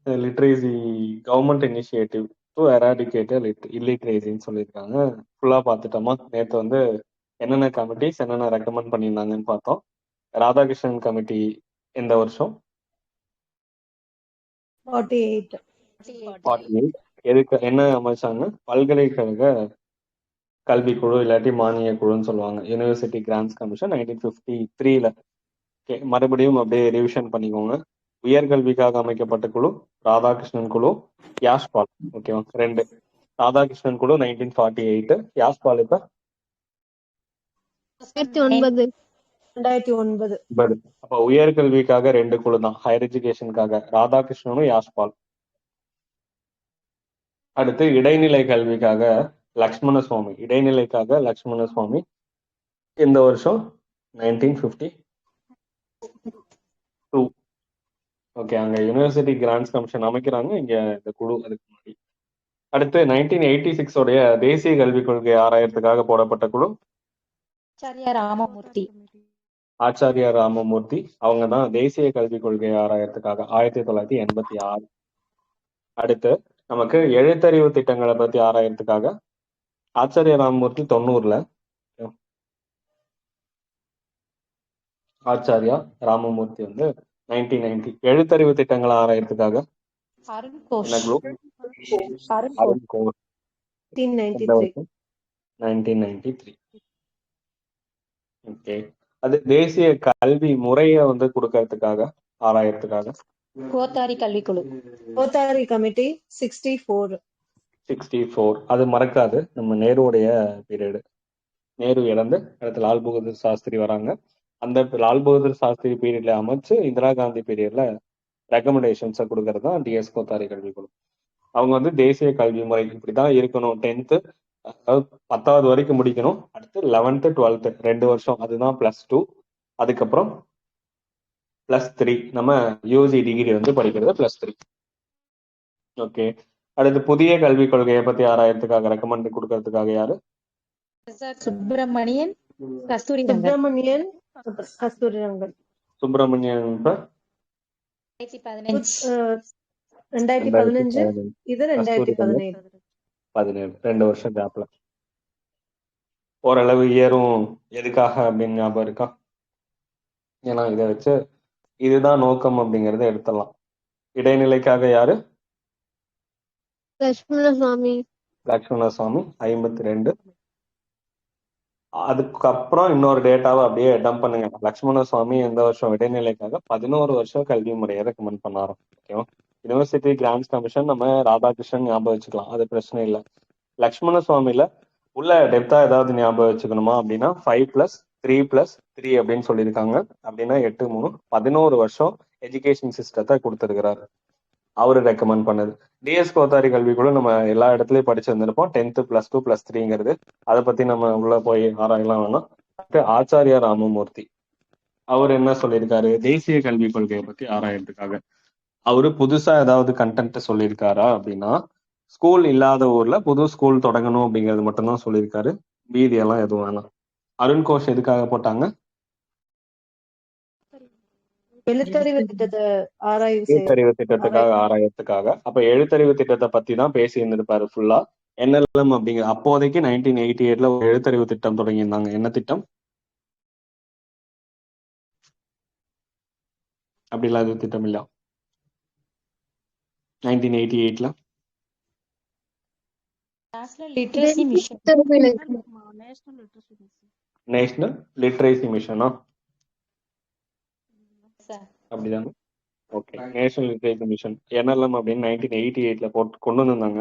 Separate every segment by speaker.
Speaker 1: Literacy government initiative to eradicate இல்லிட்ரேசின்னு சொல்லியிருக்காங்க. ஃபுல்லா பார்த்துட்டோமா? நேற்று வந்து என்னென்ன கமிட்டிஸ் என்னென்ன ரெக்கமெண்ட் பண்ணியிருந்தாங்கன்னு பார்த்தோம். ராதாகிருஷ்ணன் கமிட்டி எந்த வருஷம்?
Speaker 2: 48.
Speaker 1: 48. எதுக்கு என்ன அமைச்சாங்க? பல்கலைக்கழக கல்விக்குழு இல்லாட்டி மானிய குழுன்னு சொல்லுவாங்க. யூனிவர்சிட்டி கிராண்ட்ஸ் கமிஷன் 1953ல. மறுபடியும் அப்படியே ரிவிஷன் பண்ணிக்கோங்க. உயர்கல்விக்காக அமைக்கப்பட்ட குழு ராதாகிருஷ்ணன் குழு, யாஷ்பால். ஓகேவா? 2. ராதாகிருஷ்ணன் குழு 1948, யாஷ்பால் இப்ப
Speaker 2: 2009.
Speaker 1: அப்ப உயர்கல்விக்காக 2 குழு தான், ஹையர் எஜுகேஷனுக்காக ராதாகிருஷ்ணனும் யாஷ்பால். அடுத்து இடைநிலை கல்விக்காக லக்ஷ்மண சுவாமி. இடைநிலைக்காக லக்ஷ்மண சுவாமி இந்த வருஷம் 1952. ஓகே, அங்க யூனிவர்சிட்டி கிராண்ட்ஸ் கமிஷன் அமைக்கிறாங்க, இங்க இந்த குழு அதுக்கு முன்னாடி. அடுத்து 1986 உடைய தேசிய கல்விக் கொள்கை ஆராயறதுக்காக போடப்பட்ட குழு ஆச்சாரியா ராமமூர்த்தி. அவங்க தான் தேசிய கல்விக் கொள்கையை ஆராயறதுக்காக 1986. அடுத்து நமக்கு எழுத்தறிவு திட்டங்களை பத்தி ஆராயறதுக்காக ஆச்சாரியா ராமமூர்த்தி 90ல, ஆச்சாரியா ராமமூர்த்தி வந்து 1990. எழுத்தறிவு திட்டங்களை ஆராயறதுக்காக என்ன குழு? அருண் கோஷ் 1993. ஓகே. அது தேசிய கல்வி முறைய வந்து கொடுக்கறதுக்காக ஆராயறதுக்காக
Speaker 3: கோத்தாரி கல்விக்குழு
Speaker 2: கோத்தாரி கமிட்டி 64.
Speaker 1: அது மறக்காது. நம்ம நேருடைய பீரியடு. நேரு இறந்து அடுத்து லால் பகதூர் சாஸ்திரி வராங்க. அந்த லால் பகதூர் சாஸ்திரி பீரியட்ல அமைச்சு இந்திரா காந்தி பீரியட்ல ரெக்கமெண்டேஷன்ஸை கொடுக்கறது தான் டிஎஸ் கோத்தாரி கல்விக்குழு. அவங்க வந்து தேசிய கல்வி முறை இப்படிதான் இருக்கணும், 10th அதாவது 10வது வரைக்கும் முடிக்கணும், அடுத்து 11th 12th 2 வருஷம் அதுதான் +2, அதுக்கப்புறம் +3 நம்ம யூஜி டிகிரி வந்து படிக்கிறது +3. ஓகே. அடுத்து புதிய கல்விக் கொள்கையை பத்தி ஆராயறதுக்காக ரெக்கமெண்ட் கொடுக்கறதுக்காக யாரு?
Speaker 3: சுப்பிரமணியன்
Speaker 2: சுப்பிரமணியன்
Speaker 1: இப்ப
Speaker 2: 2015, இது 2017.
Speaker 1: 2 வருஷம் கேப்ல. ஓரளவு இயரும் எதுக்காக அப்படின்னு ஞாபகம் இருக்கா? ஏன்னா இதை வச்சு இதுதான் நோக்கம் அப்படிங்கறத எடுத்துடலாம். இடைநிலைக்காக யாரு?
Speaker 2: லட்சுமணசுவாமி
Speaker 1: 52. அதுக்கப்புறம் இன்னொரு டேட்டாவை அப்படியே டம்ப் பண்ணுங்க. லட்சுமண சுவாமி எந்த வருஷம் இடைநிலைக்காக 11 வருஷம் கல்வி முறையை ரெக்கமெண்ட் பண்ணாரோ. ஓகேவா? யூனிவர்சிட்டி கிராண்ட்ஸ் கமிஷன் நம்ம ராதாகிருஷ்ணன் ஞாபகம் வச்சுக்கலாம், அது பிரச்சனை இல்லை. லட்சுமண சுவாமியில உள்ள டெப்தா ஏதாவது ஞாபகம் வச்சுக்கணுமா அப்படின்னா 5+3+3 அப்படின்னு சொல்லியிருக்காங்க. அப்படின்னா 8 3 11 வருஷம் எஜுகேஷன் சிஸ்டத்தை கொடுத்துருக்கிறாரு. அவரு ரெக்கமெண்ட் பண்ணது. டிஎஸ் கோத்தாரி கல்விக்குழு நம்ம எல்லா இடத்துலயும் படிச்சிருந்திருப்போம். 10th +2 +3ங்கிறது அதை பத்தி நம்ம உள்ள போய் ஆராயலாம் வேணாம். ஆச்சாரியா ராமமூர்த்தி அவர் என்ன சொல்லியிருக்காரு? தேசிய கல்விக் கொள்கையை பத்தி ஆராயறதுக்காக அவரு புதுசா ஏதாவது கண்டென்ட் சொல்லியிருக்காரா அப்படின்னா ஸ்கூல் இல்லாத ஊர்ல புது ஸ்கூல் தொடங்கணும் அப்படிங்கிறது மட்டும்தான் சொல்லியிருக்காரு. மீதி எல்லாம் எதுவும் வேணாம். அருண் கோஷ் எதுக்காக போட்டாங்க?
Speaker 2: எழுத்தறிவு
Speaker 1: திட்டத்துக்காக ஆராயறதுக்காக. அப்ப எழுத்தறிவு திட்டத்தை பத்தி தான் பேசி இருந்திருப்பாரு ஃபுல்லா. NLM அப்படிங்கிற அப்போதைக்கு 1988ல ஒரு எழுத்தறிவு திட்டம் தொடங்கியிருந்தாங்க. என்ன திட்டம்? அப்படி இல்லாத திட்டம் இல்ல 1988ல நேஷனல் லிட்ரேசி மிஷனா? அப்படிதானே? Okay. National literacy mission NLM அப்படின்னு 1988ல கொண்டு வந்திருந்தாங்க.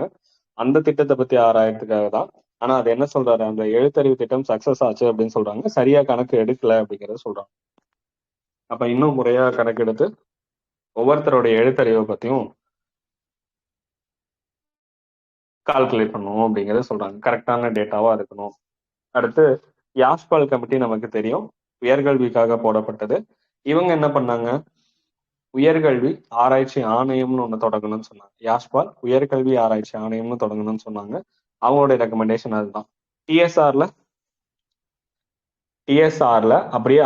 Speaker 1: அந்த திட்டத்தை பத்தி ஆராயறதுக்காக தான். ஆனா அது என்ன சொல்றாரு? அந்த எழுத்தறிவு திட்டம் சக்சஸ் ஆச்சு அப்படின்னு சொல்றாங்க, சரியா கணக்கு எடுக்கல அப்படிங்கறத சொல்றாங்க. அப்ப இன்னும் முறையா கணக்கெடுத்து ஒவ்வொருத்தருடைய எழுத்தறிவை பத்தியும் கால்குலேட் பண்ணுவோம் அப்படிங்கறத சொல்றாங்க. கரெக்டான டேட்டாவா இருக்கணும். அடுத்து யாஷ்பால் கமிட்டி நமக்கு தெரியும், உயர்கல்விக்காக போடப்பட்டது. இவங்க என்ன பண்ணாங்க? உயர்கல்வி ஆராய்ச்சி ஆணையம்னு ஒண்ணு தொடங்கணும்னு சொன்னாங்க. யாஷ்பால் உயர்கல்வி ஆராய்ச்சி ஆணையம்னு தொடங்கணும்னு சொன்னாங்க. அவங்களுடைய ரெக்கமெண்டேஷன் அதுதான். டிஎஸ்ஆர்ல அப்படியே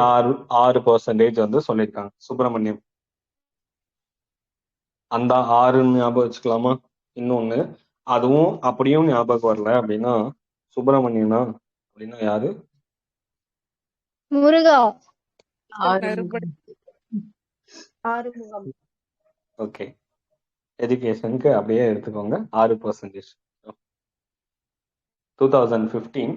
Speaker 1: 6% வந்து சொல்லியிருக்காங்க. சுப்பிரமணியம் அந்த ஆறுன்னு ஞாபகம் வச்சுக்கலாமா? இன்னொன்னு, அதுவும் அப்படியும் ஞாபகம் வரல அப்படின்னா சுப்பிரமணியனா அப்படின்னா யாரு?
Speaker 2: முருகா.
Speaker 4: ஆறுமுகம்.
Speaker 2: ஆறுமுகம்.
Speaker 1: ஓகே, எஜுகேஷனுக்கு அப்படியே எடுத்துக்கோங்க 6%. 2015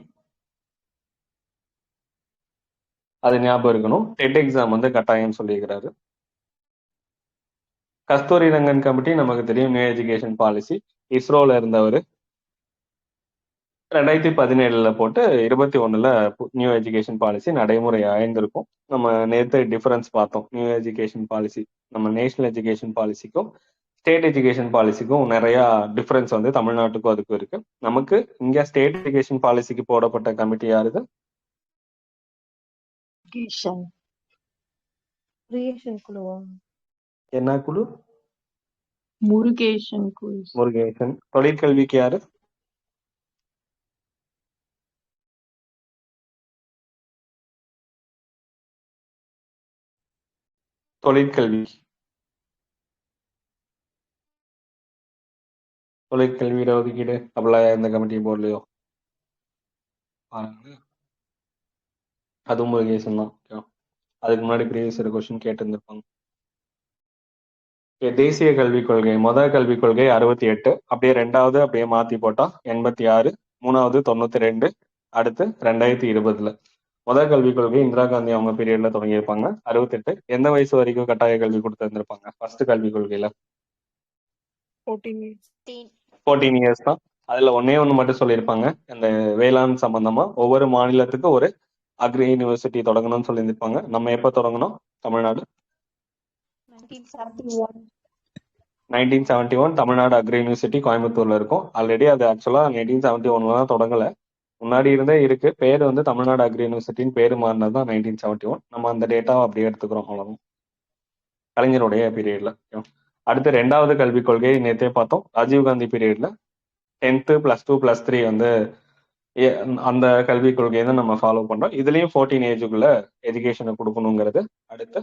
Speaker 1: அது ஞாபகம் இருக்கணும். டெட் எக்ஸாம் வந்து கட்டாயம் சொல்லியிருக்கிறாரு. கஸ்தூரி ரங்கன் கமிட்டி நமக்கு தெரியும், நியூ எஜுகேஷன் பாலிசி. இஸ்ரோல இருந்தவர் 2017 போட்டு 21 நியூ எஜுகேஷன் பாலிசி நடைமுறை ஆயிருந்திருக்கும். நம்ம நேற்று டிஃபரன்ஸ் பார்த்தோம். நியூ எஜுகேஷன் பாலிசி நம்ம நேஷனல் எஜுகேஷன் பாலிசிக்கும் ஸ்டேட் எஜுகேஷன் பாலிசிக்கும் நிறைய டிஃபரன்ஸ் வந்து தமிழ்நாட்டுக்கும் அதுக்கும் இருக்கு. நமக்கு இங்க ஸ்டேட் எஜுகேஷன் பாலிசிக்கு போடப்பட்ட கமிட்டி யாருது?
Speaker 2: கிரியேஷன் குழுவா?
Speaker 1: என்ன குழு?
Speaker 4: முருகேசன் குழு.
Speaker 1: முருகேசன். தொழிற்கல்விக்கு யாரு? தொழிற்கல்வி தொழிற்கல்வியில ஒதுக்கீடு அப்படிலாம் எந்த கமிட்டியும் போடலையோ பாருங்க. அதுவும் முருகேசன் தான். ஓகேவா? அதுக்கு முன்னாடி ப்ரீவியஸ் ஒரு கொஸ்டின் கேட்டிருந்திருப்பாங்க. தேசிய கல்விக் கொள்கை, முதல் கல்விக் கொள்கை 68, அப்படியே ரெண்டாவது அப்படியே மாத்தி போட்டா 86, மூணாவது 92, அடுத்து 2020. முதல் கல்விக் கொள்கை இந்திரா காந்தி அவங்க பீரியட்ல தொடங்கியிருப்பாங்க 68. எந்த வயசு வரைக்கும் கட்டாய கல்வி கொடுத்திருந்திருப்பாங்க ஃபர்ஸ்ட் கல்விக் கொள்கையில? 14 இயர்ஸ் தான். அதுல ஒன்னே ஒண்ணு மட்டும் சொல்லியிருப்பாங்க, அந்த வேளாண் சம்பந்தமா ஒவ்வொரு மாநிலத்துக்கு ஒரு அக்ரி யூனிவர்சிட்டி தொடங்கணும்னு சொல்லியிருப்பாங்க. நம்ம எப்ப தொடங்கணும் தமிழ்நாடு? 1971 தமிழ்நாடு அக்ரி யூனிவர்சிட்டி கோயம்புத்தூர்ல இருக்கும். ஆல்ரெடி அது ஆக்சுவலா 1971 தான் தொடங்கல, முன்னாடி இருந்தே இருக்கு. பேர் வந்து தமிழ்நாடு அக்ரி யூனிவர்சிட்டின்னு பேரு மாறினது தான் 1971. நம்ம அந்த டேட்டாவை அப்படியே எடுத்துக்கிறோம், அவ்வளவு கலைஞருடைய பீரியட்ல. அடுத்து ரெண்டாவது கல்விக் கொள்கை நேற்றே பார்த்தோம், ராஜீவ்காந்தி பீரியட்ல 10th +2 +3 வந்து அந்த கல்விக் கொள்கையை தான் நம்ம ஃபாலோ பண்றோம். இதுலயும் 14 ஏஜுக்குள்ள எஜுகேஷனை கொடுக்கணுங்கிறது. அடுத்து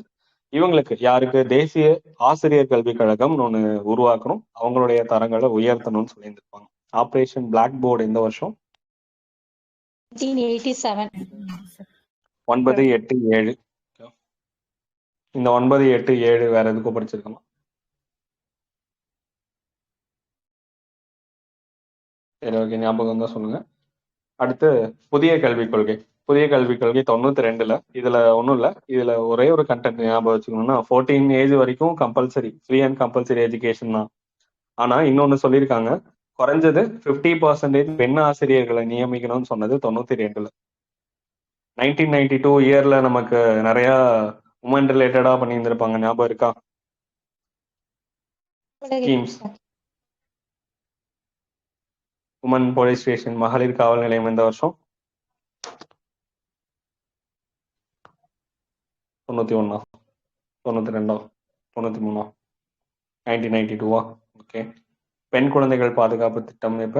Speaker 1: இவங்களுக்கு யாருக்கு? தேசிய ஆசிரியர் கல்விக் கழகம் ஒண்ணு உருவாக்கணும், அவங்களுடைய தரங்களை உயர்த்தணும்னு சொல்லியிருந்திருப்பாங்க. ஆபரேஷன் பிளாக் போர்டு எந்த வருஷம்?
Speaker 3: 1987.
Speaker 1: 987. இந்த 987 வேற எதுக்கும் படிச்சிருக்கணும்? சரி, ஓகே, ஞாபகம் தான் சொல்லுங்க. அடுத்து புதிய கல்விக் கொள்கை. புதிய கல்விக் கொள்கை 92. இதுல ஒன்றும் இல்லை, இதுல ஒரே ஒரு கண்டென்ட் ஞாபகம் வச்சுக்கணும்னா 14 ஏஜ் வரைக்கும் compulsory, free and compulsory education தான். ஆனா இன்னொன்னு சொல்லியிருக்காங்க, குறைஞ்சது 50% பெண் ஆசிரியர்களை நியமிக்கணும்னு சொன்னது 92. 1992 இயர்ல நமக்கு நிறைய உமன் ரிலேட்டடா பண்ணியிருந்திருப்பாங்க, ஞாபகம் இருக்கா? ஸ்கீம்ஸ். உமன் போலீஸ் ஸ்டேஷன், மகளிர் காவல் நிலையம் எந்த வருஷம்? 91, 92, 93, 1992. ஓகே. பெண் குழந்தைகள் பாதுகாப்பு திட்டம் எப்ப?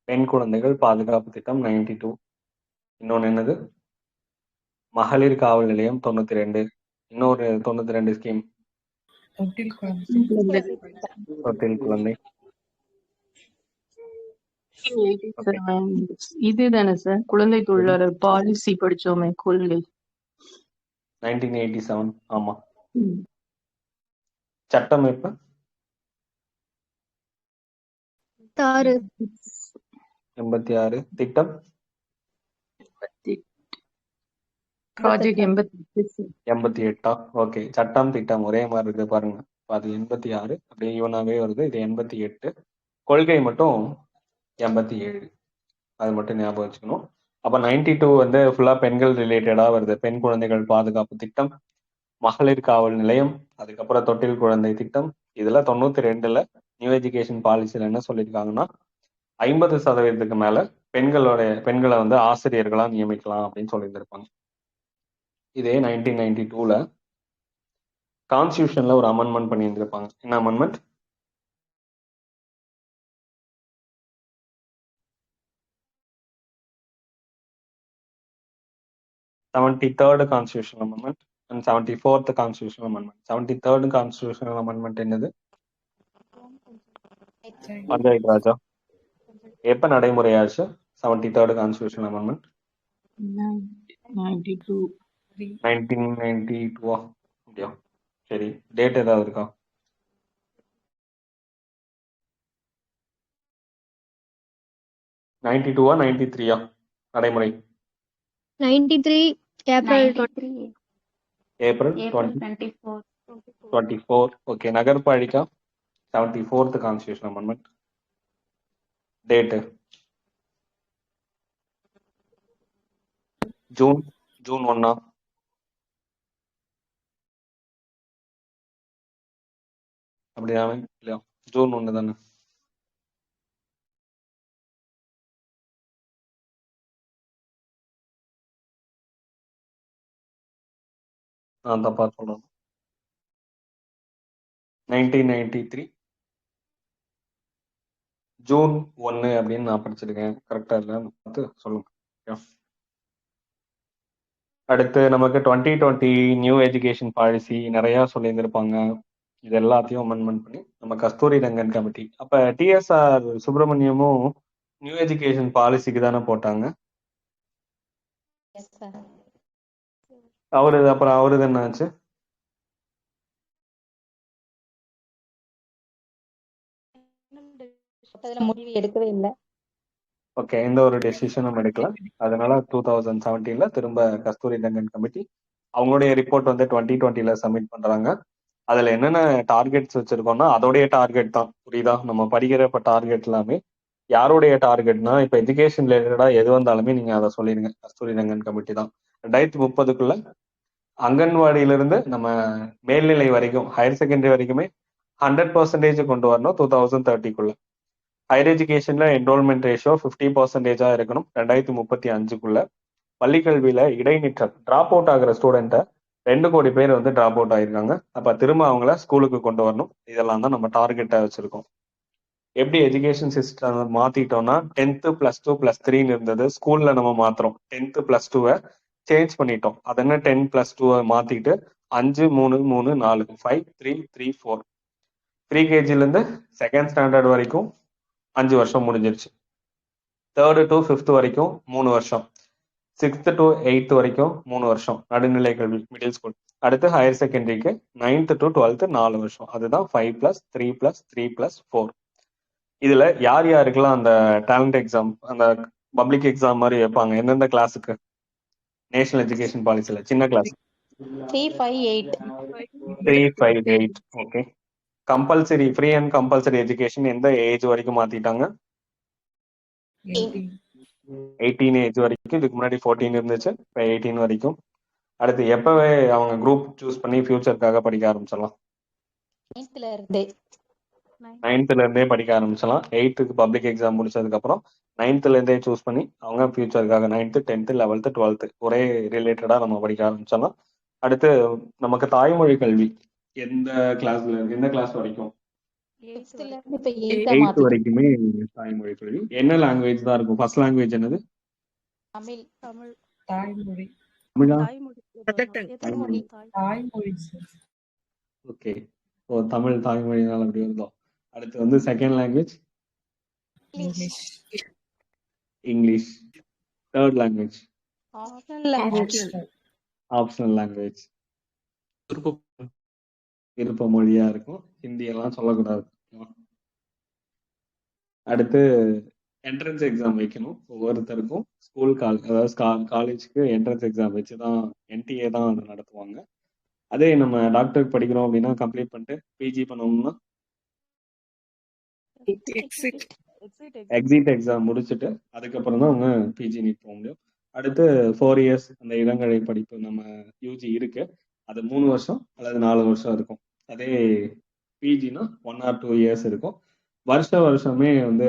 Speaker 1: பெண் குழந்தைகள் பாதுகாப்பு திட்டம் 92. இன்னொன்னு என்னது? மகளிர் காவல் நிலையம் 92. இன்னொரு 92 ஸ்கீம், தொட்டில் குழந்தை.
Speaker 4: இதுதானே சார் குழந்தை தொழிலாளர் பாலிசி படிச்சோமே, கொள்கை
Speaker 1: 1987. ஆமா. சட்டம் எப்ப? 86. திட்டம்
Speaker 4: ப்ராஜெக்ட்
Speaker 1: 88. ஓகே, சட்டம் திட்டம் ஒரே மாதிரி இருக்கு பாருங்க. அது 86 அப்படியே ஈவனாவே வருது. இது 88. கொள்கை மட்டும் 87. அது மட்டும் ஞாபகம் வச்சுக்கணும். அப்ப 92 வந்து ஃபுல்லா பெண்கள் ரிலேட்டடா வருது. பெண் குழந்தைகள் பாதுகாப்பு திட்டம், மகளிர் காவல் நிலையம், அதுக்கப்புறம் தொட்டில் குழந்தை திட்டம். இதுல 92ல நியூ எஜுகேஷன் பாலிசியில என்ன சொல்லியிருக்காங்கன்னா 50% மேல பெண்களை வந்து ஆசிரியர்களா நியமிக்கலாம் அப்படின்னு சொல்லியிருந்திருப்பாங்க. இதே 1992ல கான்ஸ்டியூஷன்ல ஒரு அமெண்ட்மெண்ட் பண்ணியிருந்திருப்பாங்க. என்ன amendment? 73rd constitutional amendment and 74th constitutional amendment. 73rd constitutional amendment என்னது? பஞ்சாயத்து ராஜா. எப்ப நடைமுறையாச்சு 73rd கான்ஸ்டியூஷனல் அமெண்ட்மெண்ட்?
Speaker 4: 92.
Speaker 1: 1992 அப்படியா? சரி, டேட் ஏதாவது இருக்கா? 92 93 நடைமுறை?
Speaker 2: 93 April
Speaker 3: 93
Speaker 1: April
Speaker 3: April
Speaker 1: 24. Okay. Nagarpalika 74th constitution amendment. Date June 1 அப்படிதானே? இல்லையா? ஜூன் 1 தானே? நான் தப்பா சொல்றேன். 1993 ஜூன் 1 அப்படின்னு நான் படிச்சிருக்கேன். கரெக்டா இல்லைன்னு பார்த்து சொல்லுங்க. Okay. அடுத்து நமக்கு 2020 நியூ எஜுகேஷன் பாலிசி நிறைய சொல்லியிருந்திருப்பாங்க. இது எல்லாத்தையும் அமெண்ட்மெண்ட் பண்ணி நம்ம கஸ்தூரி ரங்கன் கமிட்டி. அப்ப டிஎஸ்ஆர் சுப்பிரமணியமும் நியூ எஜுகேஷன் பாலிசிக்கு தானே போட்டாங்க.
Speaker 3: Yes, sir.
Speaker 1: அப்புறம் அவருது என்ன ஆச்சு?
Speaker 3: அதுல முடிவு எடுக்கவே இல்லை.
Speaker 1: ஓகே, எந்த ஒரு டெசிஷனும் எடுக்கல. அதனால 2017 திரும்ப கஸ்தூரி ரங்கன் கமிட்டி அவங்களுடைய ரிப்போர்ட் வந்து 2020 சப்மிட் பண்றாங்க. அதுல என்னென்ன டார்கெட்ஸ் வச்சிருக்கோம்னா அதோடைய டார்கெட் தான். புரியுதா? நம்ம படிக்கிற இப்ப டார்கெட் எல்லாமே யாருடைய டார்கெட்னா இப்ப எஜுகேஷன் ரிலேட்டடா எது வந்தாலுமே நீங்க அதை சொல்லிடுங்க. கஸ்தூரி ரங்கன் கமிட்டி தான் 2030 அங்கன்வாடியிலிருந்து நம்ம மேல்நிலை வரைக்கும் ஹையர் செகண்டரி வரைக்குமே 100% கொண்டு வரணும் 2030. ஹையர் எஜுகேஷன்ல என்ரோல்மெண்ட் ரேஷியோ 50% இருக்கணும் 2035. பள்ளிக்கல்வியில இடைநிற்றல் டிராப் அவுட் ஆகிற ஸ்டூடெண்ட்டை 2 கோடி பேர் வந்து டிராப் அவுட் ஆயிருக்காங்க. அப்ப திரும்ப அவங்கள ஸ்கூலுக்கு கொண்டு வரணும். இதெல்லாம் தான் நம்ம டார்கெட்டா வச்சிருக்கோம். எப்படி எஜுகேஷன் சிஸ்டம் மாத்திட்டோம்னா 10th +2 +3 இருந்தது, ஸ்கூல்ல நம்ம மாத்துறோம். 10th +2 சேஞ்ச் பண்ணிட்டோம். அது என்ன 10 +2 மாத்திட்டு 5 3 3 4 5 3 3 4 ப்ரீகேஜில இருந்து செகண்ட் ஸ்டாண்டர்ட் வரைக்கும் 5 வருஷம் முடிஞ்சிருச்சு. 3rd to 5th வரைக்கும் 3 வருஷம். 6th to 8th வரைக்கும் 3 வருஷம் நடுநிலை கல்வி மிடில் ஸ்கூல். அடுத்து ஹையர் செகண்டரிக்கு 9th to 12th 4 வருஷம். அதுதான் 5 + 3 + 3 + 4. இதுல யார் யாருக்கெல்லாம் அந்த டேலண்ட் எக்ஸாம் அந்த பப்ளிக் எக்ஸாம் மாதிரி வைப்பாங்க? எந்தெந்த கிளாஸுக்கு? நேஷனல் எஜுகேஷன் பாலிசில சின்ன class
Speaker 3: 358
Speaker 1: 358. Okay. Compulsory free and compulsory education எந்த ஏஜ் வரைக்கும் மாத்திட்டாங்க? 18 ஏஜ் வரைக்கும். இதுக்கு முன்னாடி 14 இருந்துச்சு, இப்போ 18 வரைக்கும். அடுத்து எப்பவே அவங்க குரூப் சூஸ் பண்ணி ஃபியூச்சருக்காக படிக்க ஆரம்பிச்சிடலாம்? 9th இருந்தே படிக்க ஆரம்பிச்சலாம். 8th பப்ளிக் எக்ஸாம் முடிச்சதுக்கு அப்புறம் 9th இருந்தே சூஸ் பண்ணி அவங்க ஃபியூச்சருக்காக 9th 10th 11th 12th ஒரே ரிலேட்டடா நம்ம படிக்க ஆரம்பிச்சலாம். அடுத்து நமக்கு தாய்மொழி கல்வி எந்த கிளாஸ் வரைக்கும்? 8th வரைக்குமே தாய்மொழி கல்வி. என்ன லாங்குவேஜ் தான் இருக்கும்? ஃபர்ஸ்ட் லாங்குவேஜ் என்னது? தமிழா? ஓகே. தமிழ் தாய்மொழினால அப்படி இருந்தோம். அடுத்து வந்து second language English. Third language optional language. விருப்ப மொழியா இருக்கும். ஹிந்தி எல்லாம் சொல்லக்கூடாது. அடுத்து என்ட்ரன்ஸ் எக்ஸாம் வைக்கணும் ஒவ்வொருத்தருக்கும். ஸ்கூல் அதாவது காலேஜுக்கு என்ட்ரன்ஸ் எக்ஸாம் வச்சுதான் என்டிஏ தான் அது நடத்துவாங்க. அதே நம்ம டாக்டருக்கு படிக்கிறோம் அப்படின்னா கம்ப்ளீட் பண்ணிட்டு பிஜி பண்ணணும்னா எக்ஸிட் எக்ஸாம் முடிச்சுட்டு அதுக்கப்புறம் தான் அவங்க பிஜி நீட் போக முடியும். அடுத்து 4 years அந்த இளங்கலை படிப்பு நம்ம யூஜி இருக்கு. அது 3 வருஷம் அல்லது 4 வருஷம் இருக்கும். அதே பிஜினா 1 or 2 years இருக்கும். வருஷமே வந்து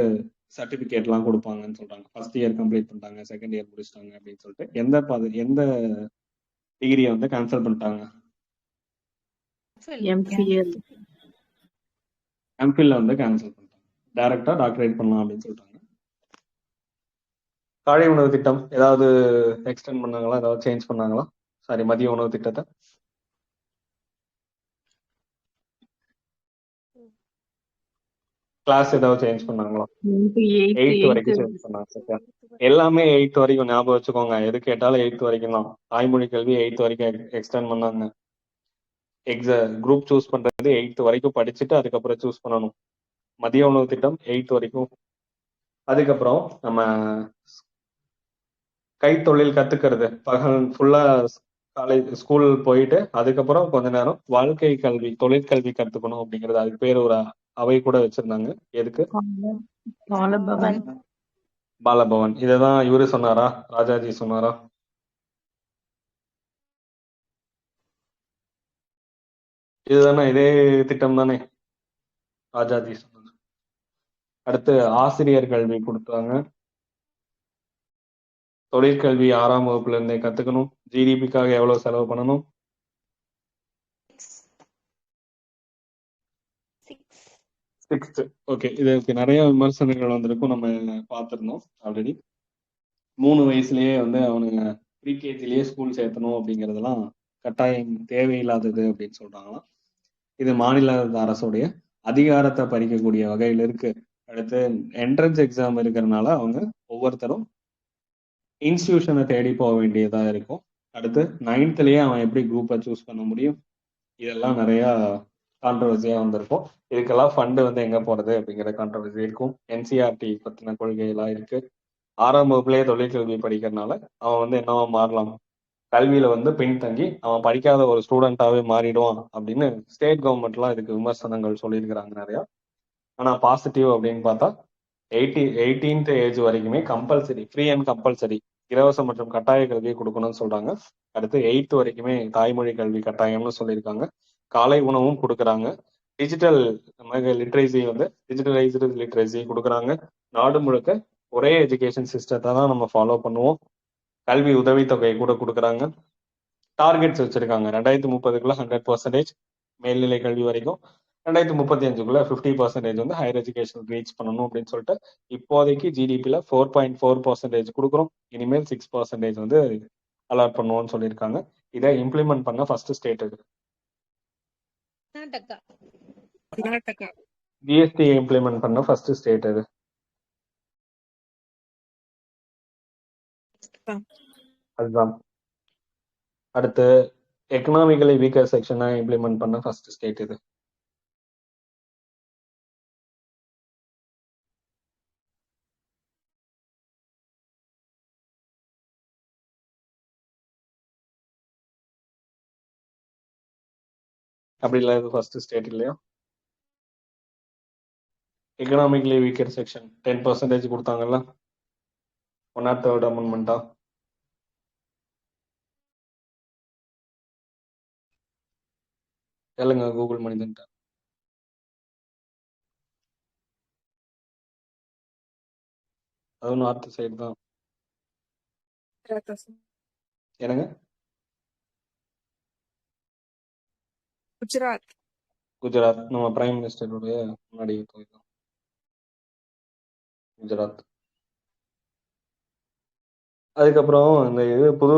Speaker 1: சர்டிபிகேட்லாம் கொடுப்பாங்கன்னு சொல்றாங்க. ஃபர்ஸ்ட் இயர் கம்ப்ளீட் பண்ணிட்டாங்க, செகண்ட் இயர் முடிச்சிட்டாங்க அப்படின்னு சொல்லிட்டு. எந்த டிகிரியை வந்து கேன்சல் பண்ணிட்டாங்க? எம்ஃபில் வந்து கேன்சல் பண்ணிட்டாங்க. டைரக்டா டாக்டரேட் பண்ணலாம் அப்படின்னு சொல்லிட்டாங்க. காலை உணவு திட்டம் ஏதாவது எக்ஸ்டெண்ட் பண்ணாங்களா, ஏதாவது சேஞ்ச் பண்ணாங்களா? சாரி, மதிய உணவு திட்டத்தை கிளாஸ் ஏதாவது சேஞ்ச் பண்ணாங்களா? எயித் வரைக்கும் சேஞ்ச் பண்ணாங்க. எல்லாமே எயித் வரைக்கும் ஞாபகம் வச்சுக்கோங்க. எது கேட்டாலும் எயித் வரைக்கும் தான். தாய்மொழி கல்வி எயித் வரைக்கும் எக்ஸ்டெண்ட் பண்ணாங்க. குரூப் சூஸ் பண்றது எயித் வரைக்கும் படிச்சுட்டு அதுக்கப்புறம் சூஸ் பண்ணணும். மதிய உணவு திட்டம் எயித் வரைக்கும். அதுக்கப்புறம் நம்ம கைத்தொழில் கத்துக்கிறது பகல் ஃபுல்லா காலேஜ் ஸ்கூல் போயிட்டு அதுக்கப்புறம் கொஞ்ச நேரம் வாழ்க்கை கல்வி தொழிற்கல்வி கத்துக்கணும் அப்படிங்கிறது. அதுக்கு பேர் ஒரு அவை கூட வச்சிருந்தாங்க. எதுக்கு?
Speaker 4: பாலபவன்.
Speaker 1: பாலபவன். இததான் இவரு சொன்னாரா, ராஜாஜி சொன்னாரா? இதுதானே, இதே திட்டம் தானே ராஜாஜி சொன்னது. அடுத்து ஆசிரியர் கல்வி கொடுத்தாங்க. தொழிற்கல்வி 6ஆம் வகுப்புல இருந்தே கத்துக்கணும். ஜிடிபிக்காக எவ்வளவு செலவு பண்ணணும்? 6th. ஓகே, இதுக்கு நிறைய விமர்சனங்கள் வந்திருக்கும், நம்ம பார்த்திருந்தோம் ஆல்ரெடி. 3 வயசுலயே வந்து அவனுங்க ப்ரீகேஜிலேயே ஸ்கூல் சேர்த்தணும் அப்படிங்கிறதெல்லாம் கட்டாயம் தேவையில்லாதது அப்படின்னு சொல்றாங்களாம். இது மாநில அரசுடைய அதிகாரத்தை பறிக்கக்கூடிய வகையில் இருக்கு. அடுத்து என்ட்ரன்ஸ் எக்ஸாம் இருக்கிறதுனால அவங்க ஒவ்வொருத்தரும் இன்ஸ்டிடியூஷனை தேடி போக வேண்டியதா இருக்கும். அடுத்து 9thலயே அவன் எப்படி குரூப்பை சூஸ் பண்ண முடியும்? இதெல்லாம் நிறைய கான்ட்ரவர்சியா வந்திருக்கும். இதுக்கெல்லாம் ஃபண்டு வந்து எங்க போறது அப்படிங்கிற கான்ட்ரவர்சி இருக்கும். என்சிஆர்டி பத்தின கொள்கையெல்லாம் இருக்கு. 6ஆம் வகுப்புலயே தொழிற்கல்வி படிக்கிறதுனால அவன் வந்து என்னவா மாறலாம், கல்வியில வந்து பின்தங்கி அவன் படிக்காத ஒரு ஸ்டூடெண்டாவே மாறிடுவான் அப்படின்னு ஸ்டேட் கவர்மெண்ட்லாம் இதுக்கு விமர்சனங்கள் சொல்லியிருக்கிறாங்க நிறையா. ஆனா பாசிட்டிவ் அப்படின்னு பார்த்தா 18th ஏஜ் வரைக்குமே கம்பல்சரி, ஃப்ரீ அண்ட் கம்பல்சரி, இலவச மற்றும் கட்டாய கல்வியை கொடுக்கணும்னு சொல்றாங்க. அடுத்து 8th வரைக்குமே தாய்மொழி கல்வி கட்டாயம்னு சொல்லியிருக்காங்க. காலை உணவும் கொடுக்குறாங்க. டிஜிட்டல் லிட்ரேசி வந்து டிஜிட்டலைஸ்டு லிட்ரேசி கொடுக்குறாங்க. நாடு முழுக்க ஒரே எஜுகேஷன் சிஸ்டத்தை தான் நம்ம ஃபாலோ பண்ணுவோம். கல்வி உதவித்தொகை கூட கொடுக்குறாங்க. டார்கெட்ஸ் வச்சிருக்காங்க. 2030க்குள்ள 100% மேல்நிலை கல்வி வரைக்கும், 2035க்குள்ள 50% வந்து ஹையர் எஜுகேஷன் ரீச் பண்ணணும் அப்படின்னு சொல்லிட்டு இப்போதைக்கு ஜிடிபியில 4.4% கொடுக்குறோம். இனிமேல் 6% வந்து அலாட் பண்ணுவோம்னு சொல்லியிருக்காங்க. இதை இம்ப்ளிமெண்ட் பண்ண ஃபர்ஸ்ட் ஸ்டேட் இது.
Speaker 3: கர்நாடகா.
Speaker 1: ஜிஎஸ்டி இம்ப்ளிமெண்ட் பண்ண ஃபர்ஸ்ட் ஸ்டேட் இது. அதுதான். அடுத்து எக்கனாமிக்கலி வீக்கர் செக்ஷனை இம்ப்ளிமெண்ட் பண்ண ஃபர்ஸ்ட் ஸ்டேட் இது. அப்படி இல்லை, இது ஃபர்ஸ்ட் ஸ்டேட் இல்லையா? Economically weaker section 10% கொடுத்தாங்கல்ல, 103rd அமெண்ட்மெண்டா? கேளுங்க கூகுள் மனிதன்ட்ட. அதுவும் நார்த் சைடு தான். என்னங்க? குஜராத். நம்ம பிரைம் மினிஸ்டருடைய முன்னாடி போயிருக்கோம். குஜராத். அதுக்கப்புறம் இந்த இது புது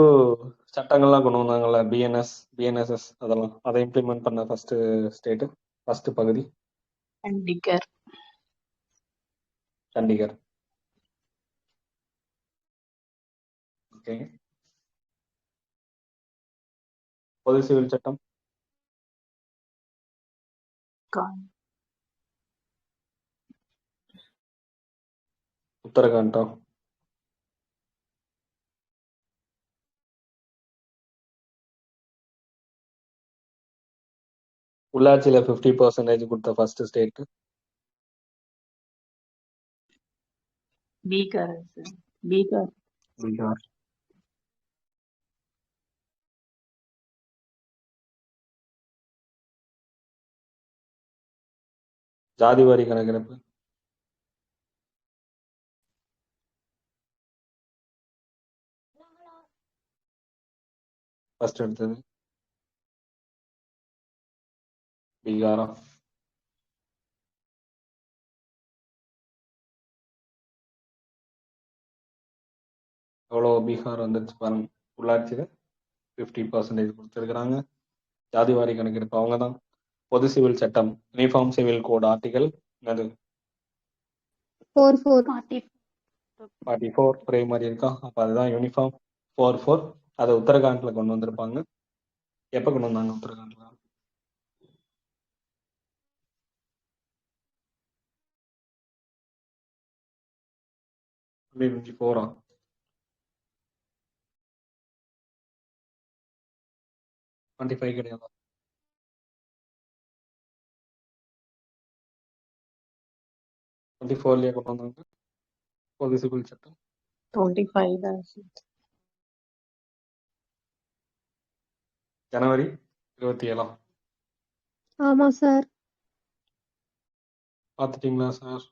Speaker 1: சட்டங்கள்லாம் கொண்டு வந்தாங்கல்ல, பிஎன்எஸ்எஸ், அதெல்லாம் அதை இம்ப்ளிமெண்ட் பண்ண ஃபர்ஸ்ட் ஸ்டேட், ஃபர்ஸ்ட் பகுதி சண்டிகர். ஓகே. பொது சிவில் சட்டம் உத்தரகாண்டா. உள்ளாட்சியில 50% கொடுத்த ஃபர்ஸ்ட் ஸ்டேட்
Speaker 4: பீகார்.
Speaker 1: பீகார். ஜாதிவாரி கணக்கெடுப்பு ஃபர்ஸ்ட் எடுத்தது பீகாரா? எவ்வளோ பீகார் வந்துருச்சு பாருங்க. உள்ளாட்சியில் 50% கொடுத்துருக்குறாங்க. ஜாதிவாரி கணக்கெடுப்பு அவங்க தான். பொது சிவில் சட்டம் யூனிஃபார்ம் சிவில் கோட் ஆர்டிகல் என்னது
Speaker 2: 4
Speaker 1: 44 ஒரே மாதிரி இருக்கா? அப்போ அதுதான் யூனிஃபார்ம் 44. அதை உத்தரகாண்ட்ல கொண்டு வந்திருப்பாங்க. எப்போ கொண்டு வந்தாங்க உத்தரகாண்ட்ல? 2024 25 கிடையாது. 24லயே கொண்டு வந்தாங்க பொது சிவில் சட்டம்.
Speaker 4: 25 தான் சார்.
Speaker 1: ஜனவரி 27.
Speaker 2: ஆமா சார்,
Speaker 1: பார்த்துட்டீங்களா சார்?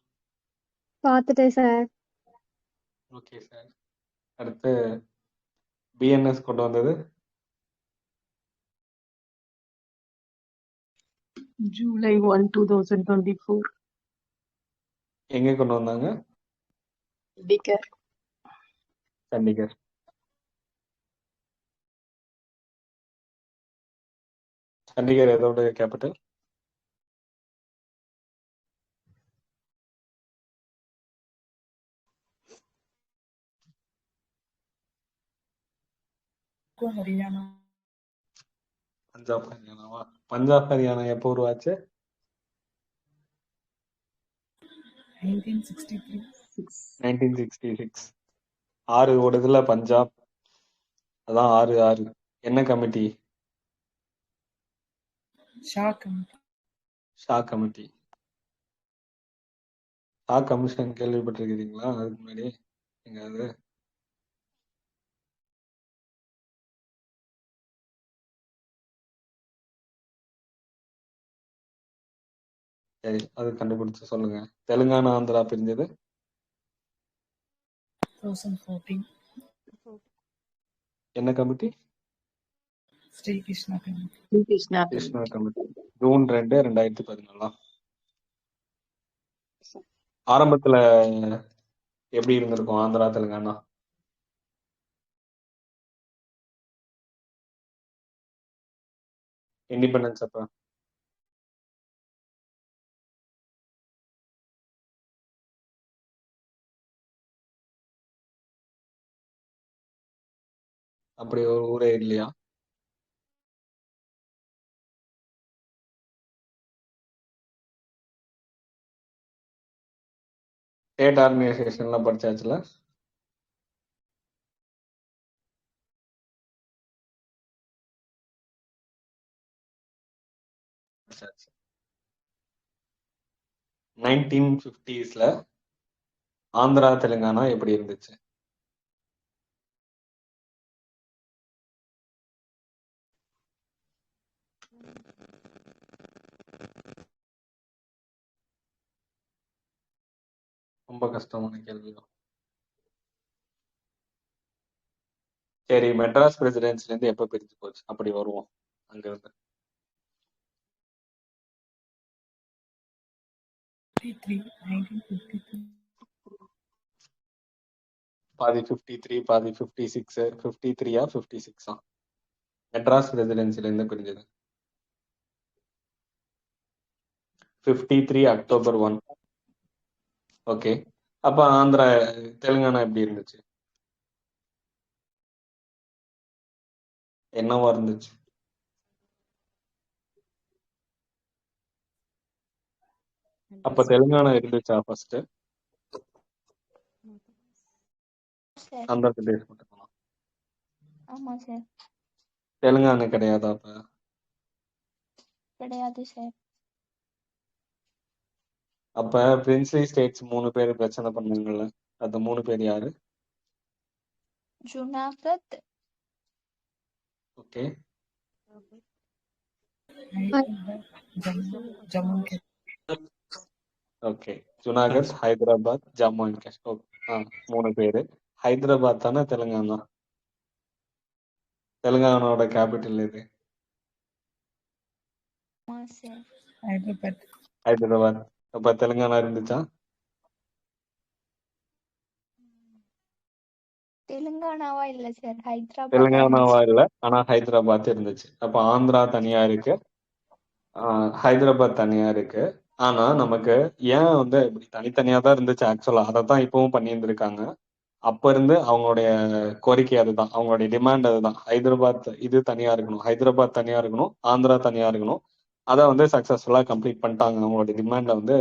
Speaker 2: பார்த்துட்டேன் சார்.
Speaker 1: Okay sir. அடுத்து பிஎன்எஸ் கொண்டு வந்தது
Speaker 4: July 1, 2024.
Speaker 1: எங்க கொண்டு வந்தாங்க?
Speaker 4: Bigger.
Speaker 1: சண்டிகர். சண்டிகர் எதோட கேபிட்டல்?
Speaker 3: ஹரியானா.
Speaker 1: பஞ்சாப் ஹரியானாவா? பஞ்சாப் ஹரியானா எப்போ உருவாச்சு?
Speaker 3: 1963.
Speaker 1: 1966. 6 ஓடுதுல பஞ்சாப், அதான் 6. என்ன committee?
Speaker 3: Shah committee.
Speaker 1: Shah committee. Shah commission கேள்விப்பட்டிருக்கிறீங்களா? அதுக்கு முன்னாடி எங்காவது? சரி, அது கண்டுபிடிச்சு சொல்லுங்க. தெலுங்கானா ஆந்திரா பிரிஞ்சது
Speaker 3: 2014.
Speaker 1: என்ன committee?
Speaker 3: Shri Krishna committee.
Speaker 4: Krishna.
Speaker 1: Krishna committee. June 2, 2014. ஆரம்பத்துல எப்படி இருந்திருக்கும் ஆந்திரா தெலுங்கானா? இண்டிபெண்டன்ஸ் அப்ப அப்படி ஒரு ஊரே இல்லையா? ஸ்டேட் ஆர்கனைசேஷன்லாம் படிச்சாச்சுல? படிச்சாச்சு. 1950ஸ்ல ஆந்திரா தெலுங்கானா எப்படி இருந்துச்சு? ரொம்ப கஷ்டமான கேள்விதான். சரி, மெட்ராஸ் பிரசிடென்சில இருந்து எப்ப பிரிஞ்சு போச்சு? அப்படி வருவோம் அங்க இருந்து.
Speaker 3: 1953.
Speaker 1: பாதி 53, பாதி 56. 53ஆ 56ஆ? மெட்ராஸ் பிரசிடென்சில இருந்து பிரிஞ்சது 53 அக்டோபர் 1. ஓகே. அப்ப ஆந்திரா தெலுங்கானா எப்படி இருந்துச்சு? என்னவா இருந்துச்சு? அப்ப தெலுங்கானா இருந்துச்சா ஃபர்ஸ்ட்?
Speaker 5: சார்.
Speaker 1: ஆந்திர பிரதேஷ் மட்டும்.
Speaker 5: ஆமா சார்.
Speaker 1: தெலுங்கானா கிடையாதா அப்ப?
Speaker 5: கிடையாது சார்.
Speaker 1: அப்ப பிரின்ஸ்லி ஸ்டேட்ஸ் 3 பேர் பிரச்சனை பண்ணாங்கல்ல, அந்த 3 பேர் யாரு?
Speaker 5: Junagadh,
Speaker 1: okay.
Speaker 3: Hyderabad, Jammu and Kashmir.
Speaker 1: Okay. Junagadh, Hyderabad, Jammu and Kashmir. ஆ, 3 பேரு. ஹைதராபாத் தானே தெலுங்கானா? தெலுங்கானாவோட கேபிட்டல் எது?
Speaker 5: ஆமா சார்.
Speaker 3: ஹைதராபாத்.
Speaker 1: ஹைதராபாத். அப்ப தெலுங்கானா இருந்துச்சா?
Speaker 5: தெலுங்கானாவா இல்ல சார், ஹைதராபாத்
Speaker 1: தெலுங்கானாவா
Speaker 5: இருந்துச்சு.
Speaker 1: இல்ல, ஆனா ஹைதராபாத் இருந்துச்சு. அப்ப ஆந்திரா தனியா இருக்கு, ஹைதராபாத் தனியா இருக்கு. ஆனா நமக்கு ஏன் வந்து இப்படி தனித்தனியா தான் இருந்துச்சு ஆக்சுவலா, அதை தான் இப்பவும் பண்ணியிருந்திருக்காங்க. அப்ப இருந்து அவங்களுடைய கோரிக்கை அதுதான், அவங்களுடைய டிமாண்ட் அதுதான். ஹைதராபாத் இது தனியா இருக்கணும், ஹைதராபாத் தனியா இருக்கணும், ஆந்திரா தனியா இருக்கணும். அதை வந்து சக்சஸ்ஃபுல்லா கம்ப்ளீட் பண்ணிட்டாங்க, அவங்களுடைய டிமாண்ட வந்து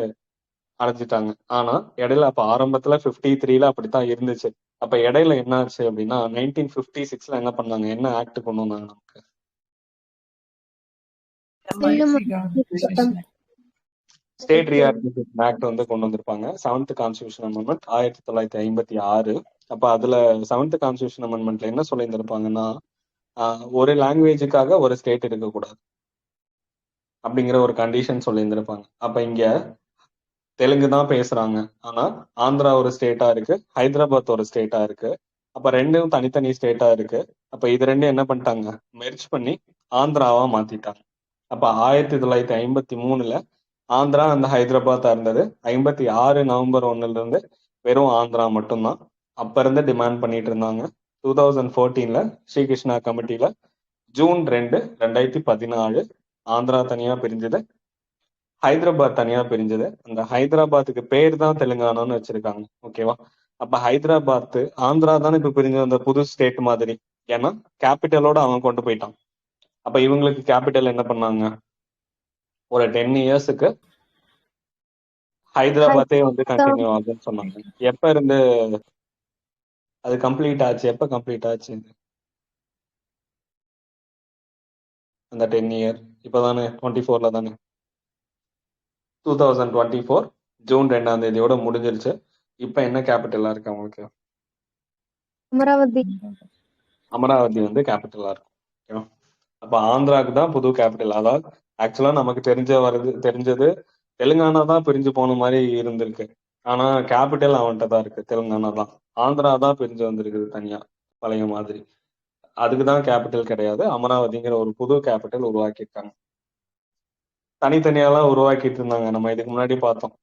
Speaker 1: அடைஞ்சிட்டாங்க. ஆனா இடையில அப்ப ஆரம்பத்துல 53ல அப்படித்தான் இருந்துச்சு. அப்ப இடையில என்ன ஆச்சு அப்படின்னா 1956ல என்ன பண்ணாங்க, என்ன ஆக்ட் கொண்டு வந்தாங்க நமக்கு?
Speaker 2: செல்லும்
Speaker 3: Reorganization Act.
Speaker 1: State reorganisation act வந்து கொண்டு வந்திருப்பாங்க, 7th கான்ஸ்டியூஷன் அமெண்ட்மெண்ட் 1956. அப்ப அதுல 7th கான்ஸ்டியூஷன் அமெண்ட்மெண்ட்ல என்ன சொல்லியிருந்திருப்பாங்கன்னா, ஒரு லாங்குவேஜுக்காக ஒரு ஸ்டேட் இருக்கக்கூடாது அப்படிங்கிற ஒரு கண்டிஷன் சொல்லியிருந்திருப்பாங்க. அப்ப இங்க தெலுங்கு தான் பேசுறாங்க, ஆனா ஆந்திரா ஒரு ஸ்டேட்டா இருக்கு, ஹைதராபாத் ஒரு ஸ்டேட்டா இருக்கு. அப்ப ரெண்டும் தனித்தனி ஸ்டேட்டா இருக்கு. அப்ப இது ரெண்டும் என்ன பண்ணிட்டாங்க, மெர்ஜ் பண்ணி ஆந்திராவா மாத்திட்டாங்க. அப்ப 1953ல ஆந்திரா அந்த ஹைதராபாத்தா இருந்தது. 56 நவம்பர் 1ல இருந்து வெறும் ஆந்திரா மட்டும்தான். அப்ப இருந்து டிமாண்ட் பண்ணிட்டு இருந்தாங்க. 2014ல ஸ்ரீகிருஷ்ணா கமிட்டியில ஜூன் 2, 2014 ஆந்திரா தனியா பிரிஞ்சது, ஹைதராபாத் தனியா பிரிஞ்சது. அந்த ஹைதராபாத்துக்கு பேர் தான் தெலுங்கானான்னு வச்சிருக்காங்க. ஓகேவா? அப்ப ஹைதராபாத் ஆந்திரா தானே இப்ப பிரிஞ்ச அந்த புது ஸ்டேட் மாதிரி. ஏன்னா கேபிட்டலோட அவன் கொண்டு போயிட்டான். அப்ப இவங்களுக்கு கேபிட்டல் என்ன பண்ணாங்க, ஒரு 10 இயர்ஸுக்கு ஹைதராபாத்தே வந்து கண்டினியூ ஆகுதுன்னு சொன்னாங்க. எப்ப இருந்து அது கம்ப்ளீட் ஆச்சு, எப்ப கம்ப்ளீட் ஆச்சு அந்த 10 இயர்? இப்பதானே 24ல தானே, 2024 ஜூன் 2ஆம் தேதியோட முடிஞ்சிருச்சு. இப்ப என்ன கேபிட்டலா இருக்கு அவங்களுக்கு?
Speaker 2: அமராவதி.
Speaker 1: அமராவதி வந்து கேபிட்டலா இருக்கும். ஓகேவா? அப்ப ஆந்திராவுக்கு தான் புது கேபிட்டல். அதாவது ஆக்சுவலா நமக்கு தெரிஞ்சது தெலுங்கானா தான் பிரிஞ்சு போன மாதிரி இருந்திருக்கு. ஆனா கேபிட்டல் அவன்கிட்ட தான் இருக்கு, தெலுங்கானா தான். ஆந்திரா தான் பிரிஞ்சு வந்திருக்குது தனியா பழைய மாதிரி. அதுக்குதான் கேபிட்டல் கிடையாது, அமராவதிங்கிற ஒரு புது கேபிட்டல் உருவாக்கியிருக்காங்க. தனித்தனியாலாம் உருவாக்கிட்டு இருந்தாங்க, நம்ம இதுக்கு முன்னாடி பார்த்தோம்.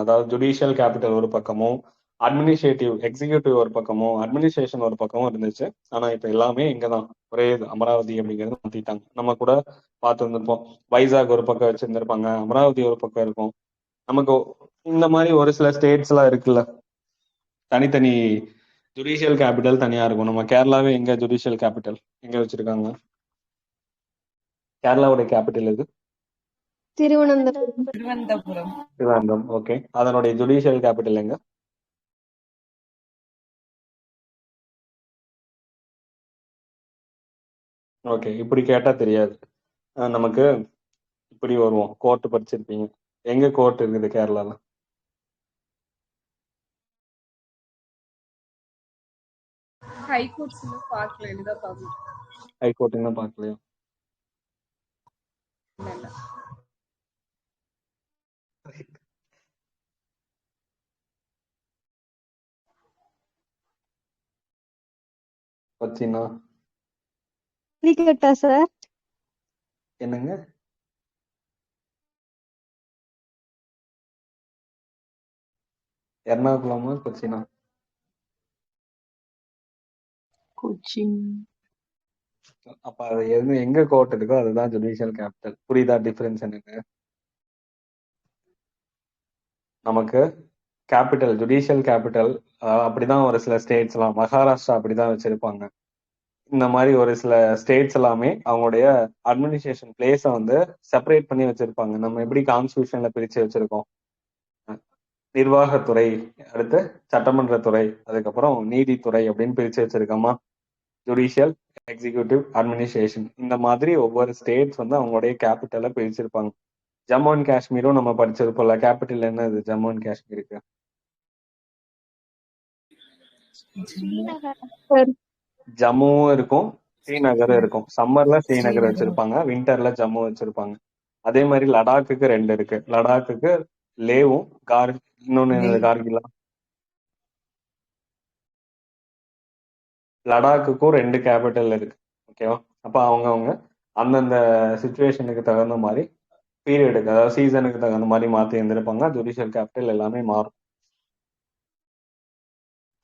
Speaker 1: அதாவது ஜுடிஷியல் கேபிட்டல் ஒரு பக்கமும், அட்மினிஸ்ட்ரேட்டிவ் எக்ஸிக்யூட்டிவ் ஒரு பக்கமும், அட்மினிஸ்ட்ரேஷன் ஒரு பக்கமும் இருந்துச்சு. ஆனா இப்ப எல்லாமே இங்கதான், ஒரே இது அமராவதி அப்படிங்கிறது மாத்திட்டாங்க. நம்ம கூட பார்த்து வந்திருப்போம், வைசாக் ஒரு பக்கம் வச்சிருந்திருப்பாங்க, அமராவதி ஒரு பக்கம் இருக்கும். நமக்கு இந்த மாதிரி ஒரு சில ஸ்டேட்ஸ் எல்லாம் இருக்குல்ல, தனித்தனி ஜுடிஷியல் கேபிட்டல் தனியா இருக்கும். நம்ம கேரளாவே எங்க ஜுடிஷியல் கேபிட்டல் எங்க வச்சிருக்காங்க? கேரளாவுடைய கேபிட்டல் எது?
Speaker 2: திருவனந்தபுரம்.
Speaker 3: திருவனந்தபுரம்.
Speaker 1: திருவனந்தபுரம். ஓகே, அதனுடைய ஜுடிஷியல் கேபிட்டல் எங்க? ஓகே, இப்படி கேட்டா தெரியாது. நமக்கு இப்படி வருவோம், கோர்ட் படிச்சிருப்பீங்க. எங்க கோர்ட் இருக்குது கேரளால?
Speaker 6: ஹைகோர்ட்ஸ் இன்னும் பார்க்கல, இனிதான் பார்க்கணும்.
Speaker 1: ஹைகோர்ட் இன்னும் பார்க்கலையா?
Speaker 6: இல்ல.
Speaker 1: கொச்சினா
Speaker 2: கிரிக்கெட்டா சார்?
Speaker 1: என்னங்க? எர்ணாகுளமா கொச்சினா?
Speaker 4: கொச்சின்.
Speaker 1: அப்ப அது எங்க கோர்ட் இருக்கோ அதுதான் ஜுடிஷியல் கேபிட்டல். புரியுதா டிஃபரன்ஸ் எனக்கு? நமக்கு கேபிட்டல், ஜுடிஷியல் கேபிட்டல் அப்படிதான் ஒரு சில ஸ்டேட்ஸ் எல்லாம், மகாராஷ்டிரா அப்படிதான் வச்சிருப்பாங்க. இந்த மாதிரி ஒரு சில ஸ்டேட்ஸ் எல்லாமே அவங்களுடைய அட்மினிஸ்ட்ரேஷன் பிளேஸை வந்து செப்பரேட் பண்ணி வச்சிருப்பாங்க. நம்ம எப்படி கான்ஸ்டியூஷன்ல பிரிச்சு வச்சிருக்கோம், நிர்வாகத்துறை, அடுத்து சட்டமன்றத்துறை, அதுக்கப்புறம் நீதித்துறை அப்படின்னு பிரிச்சு வச்சிருக்கோமா? Judicial, executive, administration. இந்த மாதிரி ஒவ்வொரு ஸ்டேட்ஸ் வந்து அவங்களுடைய கேபிட்டலை பிரிச்சிருப்பாங்க. ஜம்மு அண்ட் காஷ்மீரும் நம்ம படிச்சிருப்போம்ல, கேபிட்டல் என்ன இது ஜம்மு அண்ட் காஷ்மீருக்கு?
Speaker 5: ஸ்ரீநகர்.
Speaker 1: ஜம்முவும் இருக்கும், ஸ்ரீநகரும் இருக்கும். சம்மர்ல ஸ்ரீநகர் வச்சிருப்பாங்க, வின்டர்ல ஜம்மு வச்சிருப்பாங்க. அதே மாதிரி லடாக்குக்கு 2 இருக்கு. லடாக்குக்கு லேவும் இன்னொன்னு கார்கிலா. லடாக்குக்கும் 2 கேபிட்டல் இருக்கு. ஓகேவா? அப்ப அவங்க அந்தந்த சுச்சுவேஷனுக்கு தகுந்த மாதிரி, பீரியடுக்கு அதாவது சீசனுக்கு தகுந்த மாதிரி மாத்தி இருந்திருப்பாங்க. ஜுடிஷியல் கேபிட்டல் எல்லாமே மாறும்.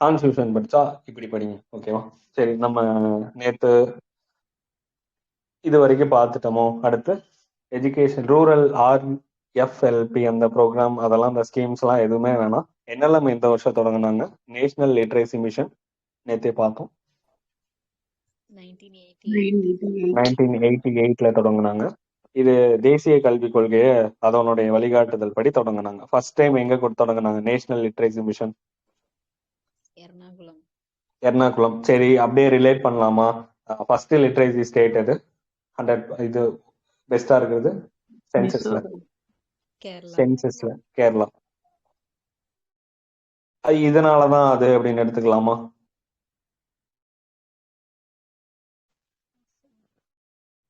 Speaker 1: கான்ஸ்டியூஷன் படிச்சா இப்படி படிங்க. ஓகேவா? சரி, நம்ம நேத்து இது வரைக்கும் பார்த்துட்டோமோ. அடுத்து எஜுகேஷன் ரூரல் RFLP அந்த ப்ரோக்ராம் அதெல்லாம் அந்த ஸ்கீம்ஸ்லாம் எதுவுமே வேணாம். NLM இந்த வருஷம் தொடங்கினாங்க, நேஷனல் லிட்ரேசி மிஷன். நேத்தே பார்த்தோம்,
Speaker 7: 1988
Speaker 1: 1988ல தொடங்கினாங்க. இது தேசிய கல்விக் கொள்கையை அதனுடைய வழிகாட்டுதல் படி தொடங்கினாங்க. ஃபர்ஸ்ட் டைம் எங்க தொடங்கினாங்க national literacy mission?
Speaker 7: Ernakulam
Speaker 1: Ernakulam. சரி, அப்படியே ரிலேட் பண்ணலாமா? ஃபர்ஸ்ட் லிட்ரேசி ஸ்டேட் எது? 100 இது பெஸ்டா இருக்கிறது சென்சஸ்ல.
Speaker 7: கேரளா
Speaker 1: சென்சஸ்ல கேரளா. இதனாலதான் அது அப்படின்னு எடுத்துக்கலாமா?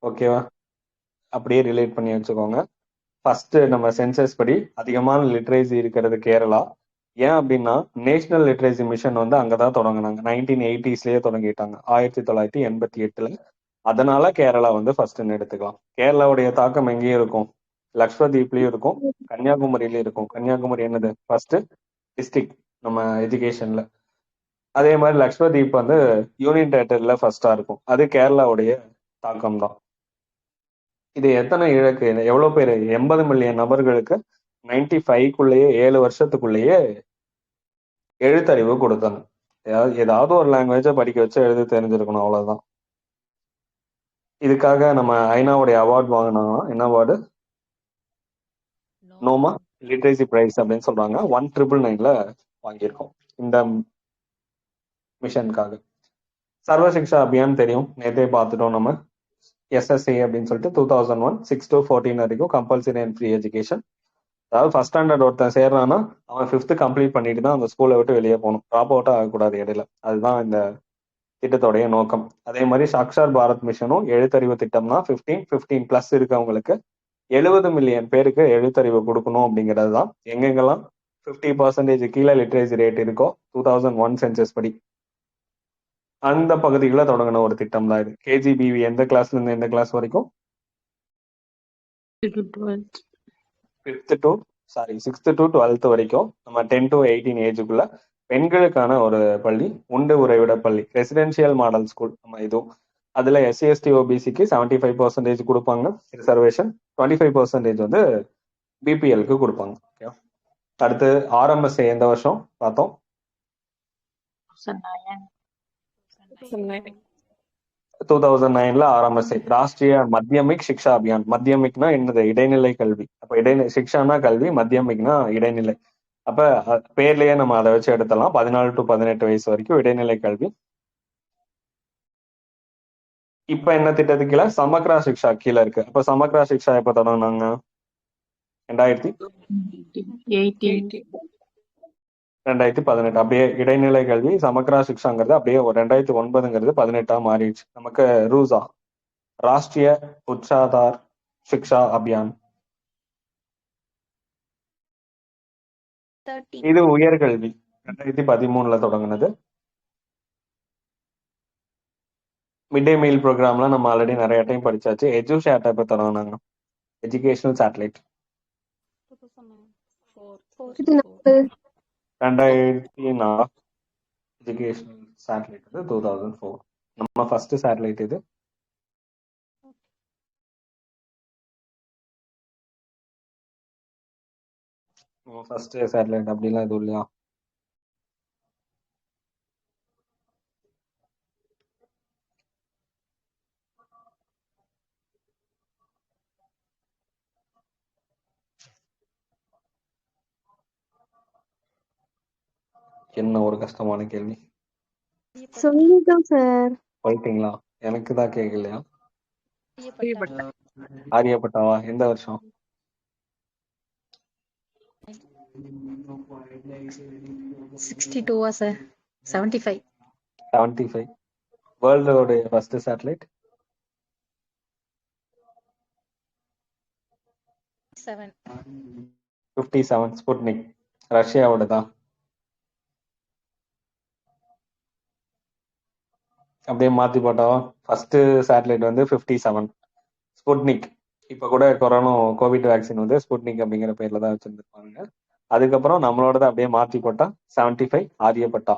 Speaker 1: ஓகேவா? அப்படியே ரிலேட் பண்ணி வச்சுக்கோங்க. ஃபர்ஸ்ட் நம்ம சென்சஸ் படி அதிகமான லிட்ரேசி இருக்கிறது கேரளா. ஏன் அப்படின்னா நேஷனல் லிட்ரேசி மிஷன் வந்து அங்கதான் தொடங்கினாங்க. 1980ஸ்லயே தொடங்கிட்டாங்க, 1988ல. அதனால கேரளா வந்து ஃபர்ஸ்ட்னு எடுத்துக்கலாம். கேரளாவுடைய தாக்கம் எங்கேயும் இருக்கும், லக்ஷ்வதீப்லயும் இருக்கும், கன்னியாகுமரியிலயும் இருக்கும். கன்னியாகுமரி என்னது ஃபர்ஸ்ட் டிஸ்ட்ரிக்ட் நம்ம எஜுகேஷன்ல. அதே மாதிரி லக்ஷ்வதீப் வந்து யூனியன் டெரிட்டரியில ஃபர்ஸ்டா இருக்கும். அது கேரளாவுடைய தாக்கம் தான். இது எத்தனை இலக்கு, எவ்வளவு பேர்? 80 மில்லியன் நபர்களுக்கு 95க்குள்ளேயே 7 வருஷத்துக்குள்ளேயே எழுத்தறிவு கொடுத்தாங்க. ஏதாவது ஒரு லாங்குவேஜை படிக்க வச்சு எழுத தெரிஞ்சிருக்கணும், அவ்வளவுதான். இதுக்காக நம்ம ஐநாவுடைய அவார்டு வாங்கினாங்க. என்ன அவார்டு? நோமா லிட்ரேசி பிரைஸ் அப்படின்னு சொல்றாங்க. 1999ல வாங்கியிருக்கோம் இந்த மிஷனுக்காக. சர்வ சிக்ஷா அபியான் தெரியும், நேற்றே பார்த்துட்டோம் நம்ம. SSA அப்படின்னு சொல்லிட்டு 2001 6 to 14 வரைக்கும் கம்பல்சரி அண்ட் ஃப்ரீ எஜுகேஷன். அதாவது ஃபர்ஸ்ட் ஸ்டாண்டர்ட் ஒருத்தன் சேர்றான்னா அவன் 5th கம்ப்ளீட் பண்ணிட்டு தான் அந்த ஸ்கூலை விட்டு வெளியே போகணும். ட்ராப் அவுட் ஆகக்கூடாது இடையில. அதுதான் இந்த திட்டத்தோடைய நோக்கம். அதே மாதிரி சாக்ஷார் பாரத் மிஷனும் எழுத்தறிவு திட்டம்னா 15+ இருக்கவங்களுக்கு 70 மில்லியன் பேருக்கு எழுத்தறிவு கொடுக்கணும் அப்படிங்கிறது தான். எங்கெங்கெல்லாம் 50% கீழே லிட்ரேசி ரேட் இருக்கோ 2001 சென்சஸ் படி அந்த பகுதிகளை தொடங்கின ஒரு திட்டம் தான் இது. KGBV எந்த கிளாஸ்ல இருந்து எந்த கிளாஸ் வரைக்கும்? 6th to 12th வரைக்கும் நம்ம 10 to 18 ஏஜுக்குள்ள பெண்களுக்கான ஒரு பள்ளி, உண்டு உறைவிட பள்ளி, ரெசிடென்சியல் மாடல் ஸ்கூல் நம்ம இதுவும். அதுல SC/ST OBCக்கு 75% கொடுப்பாங்க ரிசர்வேஷன், 25% வந்து BPLக்கு கொடுப்பாங்க. ஓகே. அடுத்து RMSA எந்த வருஷம் பார்த்தோம்? 2009ல RMSA ராஷ்டிரிய மத்தியமிக் சிக்ஷா அபியான். மத்தியமிக்னா என்னது? இடைநிலை கல்வி. அப்ப சிக்ஷானா கல்வி, மத்தியமிக்னா இடைநிலை. அப்ப பேர்லயே நம்ம அதை வச்சு எடுத்தலாம். 14 to 18 வயசு வரைக்கும் இடைநிலை கல்வி. இப்ப என்ன திட்டத்துக்கு கீழே? சமக்ரா சிக்ஷா கீழே இருக்கு. அப்ப சமக்ரா சிக்ஷா எப்ப தொடங்கினாங்க? 2018. அப்படியே இடைநிலை கல்வி சமக்ரா சிக்ஷாங்கிறது அப்படியே 2009ங்கிறது 18ஆ மாறிடுச்சு. நமக்கு ரூசா ராஷ்டிரிய உச்சாதார் சிக்ஷா அபியான்.
Speaker 5: 13.
Speaker 1: இது உயர்கல்வி 2013ல தொடங்கினது. மிட் டே மீல் ப்ரோக்ராம்லாம் நம்ம ஆல்ரெடி நிறைய டைம் படிச்சாச்சு. எஜுஷேட் எப்ப தொடங்கினாங்க? Educational satellite 2004. எஜுகேஷனல் சேட்டலைட் வந்து 2004. நம்ம ஃபர்ஸ்ட் சேட்டலைட் இது. ஃபர்ஸ்ட் சேட்டலைட் அப்படிலாம் எதுவும் இல்லையா? என்ன ஒரு கஷ்டமான கேள்வி.
Speaker 2: சொல்லிட்டோம் சார்.
Speaker 1: போயிட்டீங்களா? எனக்கு தான் கேட்கலையா? ஆரியப்பட்டாவா? எந்த வருஷம்?
Speaker 7: 62 சார்? 75.
Speaker 1: 75. வேர்ல்டோட ஃபர்ஸ்ட் சேட்டலைட் 57. ஸ்புட்னிக் ரஷ்யாவோட தான். அப்படியே மாத்தி போட்டோம். ஃபர்ஸ்ட் சேட்டலைட் வந்து 57 ஸ்புட்னிக். இப்ப கூட கொரோனா கோவிட் வேக்சின் வந்து ஸ்புட்னிக் அப்படிங்கிற பேர்ல தான் வச்சிருந்துருப்பாங்க. அதுக்கப்புறம் நம்மளோட அப்படியே மாத்தி போட்டா 75 ஆரியப்பட்டா.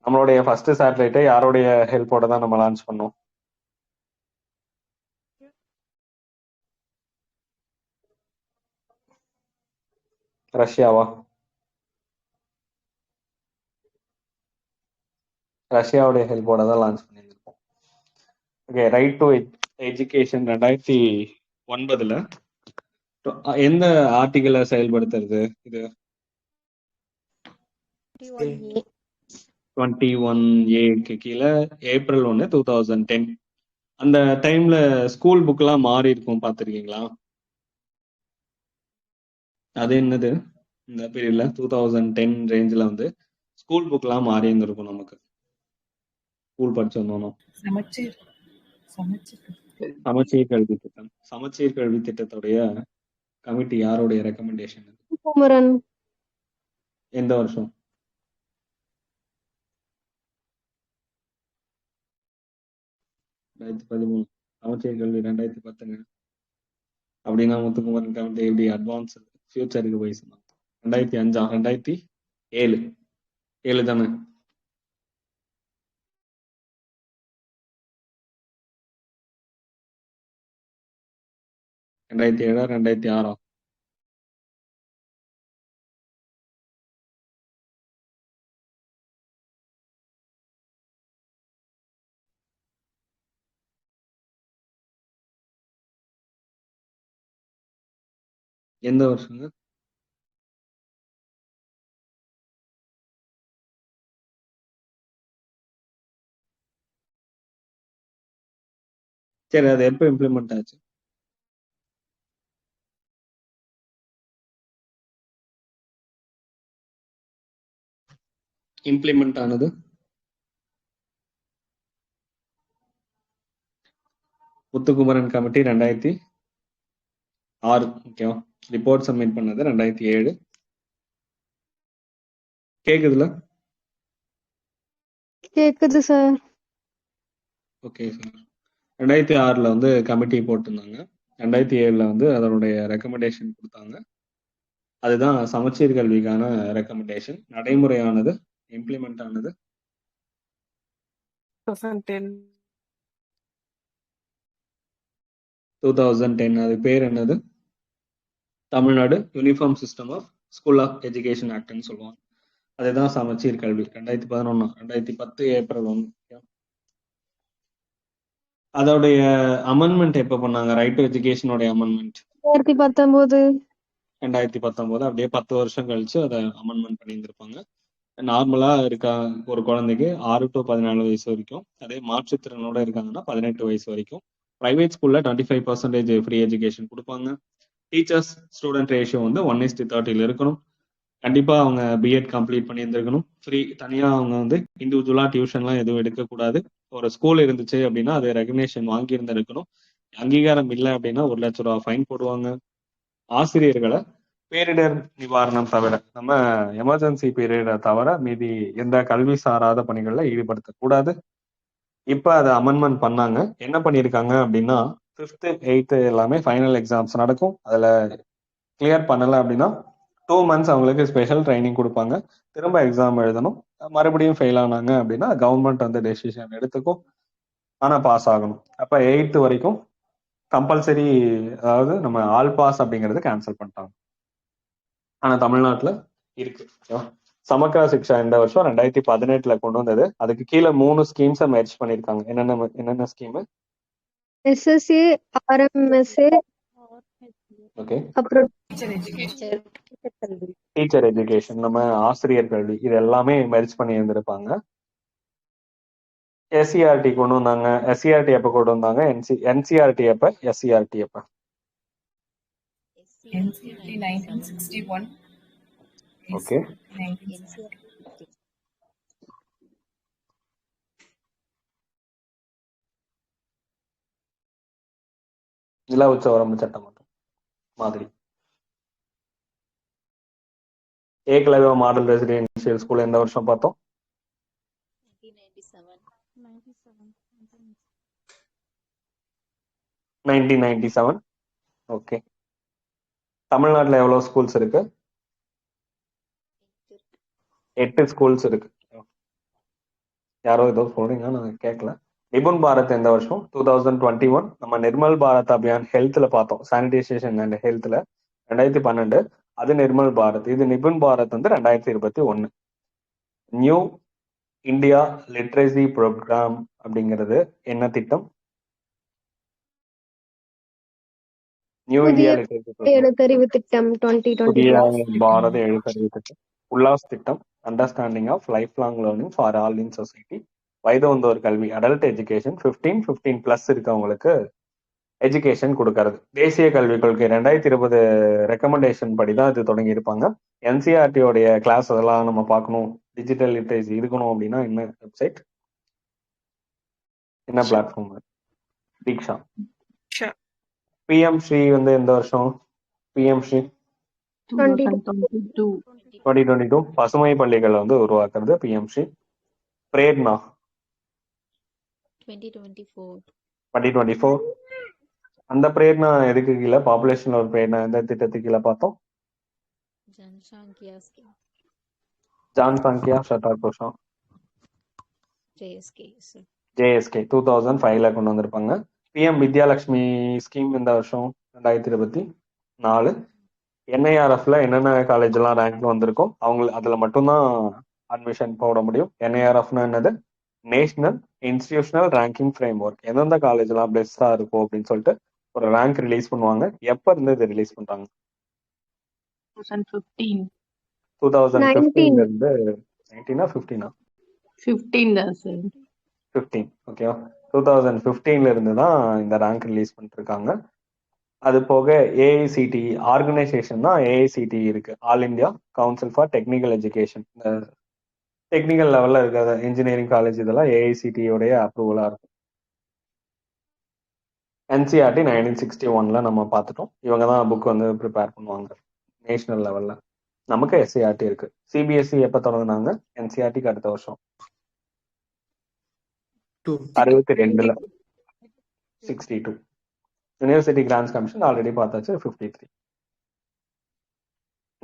Speaker 1: நம்மளுடைய ஃபர்ஸ்ட் சேட்டலைட்டை யாருடைய ஹெல்ப்போட தான் நம்ம லான்ச் பண்ணோம்? ரஷ்யாவா? ரஷ்யாவுடைய ஹெல்ப்போட தான் லான்ச் பண்ணியிருக்கோம். ஓகே, ரைட் டு எஜுகேஷன் 2009 எந்த ஆர்டிகிளை செயல்படுத்துறது இது?
Speaker 5: 21A.
Speaker 1: 21A கீழே April 1, 2010. அந்த டைம்ல ஸ்கூல் புக்லாம் மாறி இருக்கும், பார்த்துருக்கீங்களா? அது என்னது? இந்த பீரியட்ல 2010 ரேஞ்சில் வந்து ஸ்கூல் புக்லாம் மாறி இருந்திருக்கும் நமக்கு, ஸ்கூல் படிச்சு வந்தோம்.
Speaker 3: சமச்சீர் சமச்சீர்
Speaker 1: சமச்சீர் கல்வி திட்டம். சமச்சீர் கல்வி திட்டத்துடைய கமிட்டி யாருடைய ரெக்கமெண்டேஷன்?
Speaker 2: குமரன்.
Speaker 1: எந்த வருஷம்? 2013. சமச்சீர் கல்வி 2010ங்க. அப்படின்னா முத்துக்குமரன் கமிட்டி எப்படி அட்வான்ஸ் ஃபியூச்சருக்கு போய் சொன்னாங்க? 2005 2007 தானே? $2007 2006? எந்த வருஷங்க? சரி, அது எப்போ இம்ப்ளிமெண்ட் ஆச்சு? இம்ப்ளிமெண்ட் ஆனது முத்துக்குமரன் கமிட்டி 2006. ஓகேவா? ரிப்போர்ட் சப்மிட் பண்ணது 2007. கேக்குதுல?
Speaker 2: கேக்குது சார்.
Speaker 1: Okay sir. 2006 வந்து கமிட்டி போட்டிருந்தாங்க. 2007 வந்து அதனுடைய ரெக்கமெண்டேஷன் கொடுத்தாங்க. அதுதான் சமச்சீர் கல்விக்கான ரெக்கமெண்டேஷன். நடைமுறையானது, இம்ப்ளிமெண்ட் ஆனது 2010. அது பேர் என்னது? Tamil Nadu uniform system of school of education ஆக்ட்னு சொல்லுவாங்க. அதுதான் சமச்சீர் கல்வி. 2011. 2010 April 1. அதோடைய அமெண்ட்மெண்ட் எப்போ பண்ணாங்க? ரைட் டு எஜுகேஷனோடைய அமெண்ட்மெண்ட்
Speaker 2: 2019.
Speaker 1: 2019. அப்படியே 10 வருஷம் கழிச்சு அதை அமெண்ட்மெண்ட் பண்ணியிருந்திருப்பாங்க. நார்மலா இருக்கா ஒரு குழந்தைக்கு 6 to 14 வயசு வரைக்கும், அதே மாற்றுத்திறனோட இருக்காங்கன்னா 18 வயசு வரைக்கும். பிரைவேட் ஸ்கூல்ல 25% ஃப்ரீ எஜுகேஷன் கொடுப்பாங்க. டீச்சர்ஸ் ஸ்டூடெண்ட் ரேஷியோ வந்து 1:30 இருக்கணும். கண்டிப்பா அவங்க பிஎட் கம்ப்ளீட் பண்ணியிருந்திருக்கணும். ஃப்ரீ தனியா அவங்க வந்து இண்டிவிஜுவலா டியூஷன்லாம் எதுவும் எடுக்கக்கூடாது. ஒரு ஸ்கூல் இருந்துச்சு அப்படின்னா அது ரெகக்னேஷன் வாங்கி இருந்திருக்கணும். அங்கீகாரம் இல்லை அப்படின்னா ₹1,00,000 ஃபைன் போடுவாங்க. ஆசிரியர்களை பேரிடர் நிவாரணம் தவிர, நம்ம எமர்ஜென்சி பீரியடை தவிர மீதி எந்த கல்வி சாராத பணிகள்ல ஈடுபடுத்தக்கூடாது. இப்ப அதை அமெண்ட்மெண்ட் பண்ணாங்க. என்ன பண்ணியிருக்காங்க அப்படின்னா 5th 8th எல்லாமே ஃபைனல் எக்ஸாம்ஸ் நடக்கும். அதுல கிளியர் பண்ணல அப்படின்னா 2 months அவங்களுக்கு ஸ்பெஷல் ட்ரைனிங் கொடுப்பாங்க. திரும்ப எக்ஸாம் எழுதணும். மறுபடியும் ஃபெயில் ஆனாங்க அப்படின்னா கவர்மெண்ட் வந்து டெசிஷன் எடுத்துக்கும். ஆனா பாஸ் ஆகணும். அப்ப 8th வரைக்கும் கம்பல்சரி, அதாவது நம்ம ஆல் பாஸ் அப்படிங்கறது கேன்சல் பண்ணிட்டாங்க. ஆனா தமிழ்நாட்டுல இருக்கு. சமக்கர சிக்ஷா இந்த வருஷம் 2018 கொண்டு வந்தது. அதுக்கு கீழே 3 ஸ்கீம்ஸை மெர்ஜ் பண்ணிருக்காங்க. என்னென்ன ஸ்கீம்?
Speaker 2: SSA, RMSA,
Speaker 1: ஓகே,
Speaker 2: அப்புறம்
Speaker 3: டீச்சர் எஜுகேஷன்
Speaker 1: டீச்சர் எஜுகேஷன், நம்ம ஆசிரியர் கல்வி, இது எல்லாமே மெர்ஜ் பண்ணி இருந்திருப்பாங்க. SCRT கொண்டு வந்தாங்க. SCRT எப்ப கொண்டு வந்தாங்க? NCRT எப்ப? SCRT எப்ப?
Speaker 3: NCERT 1961
Speaker 1: ஓகே,
Speaker 3: 1970
Speaker 1: நில உச்ச வரம்பு சட்டம் மாதிரி. ஏகலவ்யா மாடல் ரெசிடென்ஷியல் ஸ்கூல் எந்த வருஷம் பார்த்தோம்? 1997. ஓகே. தமிழ்நாட்டுல எவ்வளவு ஸ்கூல்ஸ் இருக்கு? 8 ஸ்கூல்ஸ் இருக்கு. யாரோ ஏதோ சொல்றீங்க, நான் கேட்கல. நிபுன் பாரத் எந்த வருஷம்? 2021. நம்ம நிர்மல் பாரத் அபியான் ஹெல்த்ல பார்த்தோம், சானிடைசேஷன் அண்ட் ஹெல்த்ல 2012. அது நிர்மல் பாரத். இது நிபுன் பாரத் வந்து 2021. நியூ இந்தியா லிட்ரேசி ப்ரோக்ராம் அப்படிங்கிறது என்ன திட்டம்? நியூ
Speaker 2: புதிய
Speaker 1: இந்தியா லிட்ரேசி ப்ரோக்ராம்,
Speaker 2: எழுத்தறிவு திட்டம்
Speaker 1: புதிய
Speaker 2: 2024.
Speaker 1: பாரத எழுத்தறிவு திட்டம். உல்லாஸ் திட்டம், understanding of lifelong learning for all in society. வயது வந்தோர் கல்வி, அடல்ட் எஜுகேஷன். 15 பிளஸ் இருக்கவங்களுக்கு எஜுகேஷன் கொடுக்கறது. தேசிய கல்விக் கொள்கை 2020 ரெக்கமெண்டேஷன் படி தான் இது தொடங்கி இருப்பாங்க. என்சிஆர்டியோடைய கிளாஸ் அதெல்லாம் நம்ம பார்க்கணும், டிஜிட்டல் லிட்ரேசி இருக்கணும் அப்படின்னா என்ன வெப்சைட், என்ன பிளாட்ஃபார்ம்? தீக்ஷா. பிஎம் ஸ்ரீ வந்து எந்த வருஷம்? பிஎம் ஸ்ரீ
Speaker 4: 2022.
Speaker 1: 2022. பசுமை பள்ளிகளை வந்து உருவாக்குறது பிஎம் ஸ்ரீ. பிரேர்னா
Speaker 7: 2024.
Speaker 1: 2024. அந்த பிரேர்னா எதுக்கு கீழே? பாப்புலேஷன்ல ஒரு பிரேர்னா எந்த திட்டத்துக்கு கீழே பார்த்தோம்?
Speaker 7: ஜனசங்கியா ஸ்கீம்.
Speaker 1: ஜான் சாங்கியா ஷட்டா கோஷம்
Speaker 7: JSK சார்.
Speaker 1: ஜேஎஸ்கே 2005ல கொண்டு வந்திருப்பாங்க. பிஎம் வித்யாலட்சுமி ஸ்கீம் இந்த வருஷம் 2024. என்ஐஆர்எஃப்ல என்னென்ன காலேஜ் எல்லாம் ரேங்க்ல வந்திருக்கும் அவங்க அதுல மட்டும்தான் அட்மிஷன் போட முடியும். என்ஐஆர்எஃப்னா என்னது? National institutional ranking frame work. எந்தெந்த காலேஜ் எல்லாம் பெஸ்டா இருக்கும் அப்படின்னு சொல்லிட்டு ஒரு ரேங்க் ரிலீஸ் பண்ணுவாங்க. எப்ப இருந்து இது ரிலீஸ் பண்றாங்க?
Speaker 4: 2015.
Speaker 1: 2015ல இருந்து. 19 15
Speaker 4: 15 தான் சார்.
Speaker 1: 15. ஓகேவா? 2015ல இருந்து தான் இந்த ரேங்க் ரிலீஸ் பண்ணிட்டு இருக்காங்க. அது போக ஏஐசிடி ஆர்கனைசேஷன் தான் ஏஐசிடி இருக்கு, all India council for technical education. இந்த டெக்னிக்கல் லெவல்ல இருக்கிற இன்ஜினியரிங் காலேஜ் இதெல்லாம் ஏஐசிடியோடைய அப்ரூவலா இருக்கும். என்சிஆர்டி 1961ல நம்ம பார்த்துட்டோம். இவங்க தான் புக் வந்து ப்ரிப்பேர் பண்ணுவாங்க நேஷனல் லெவல்ல. நமக்கு எஸ்சிஆர்டி இருக்கு. சிபிஎஸ்இ எப்ப தொடங்கினாங்க? என்சிஆர்டிக்கு அடுத்த வருஷம் 62ல 62. யூனிவர்சிட்டி கிராண்ட்ஸ் கமிஷன் ஆல்ரெடி பார்த்தாச்சு 53.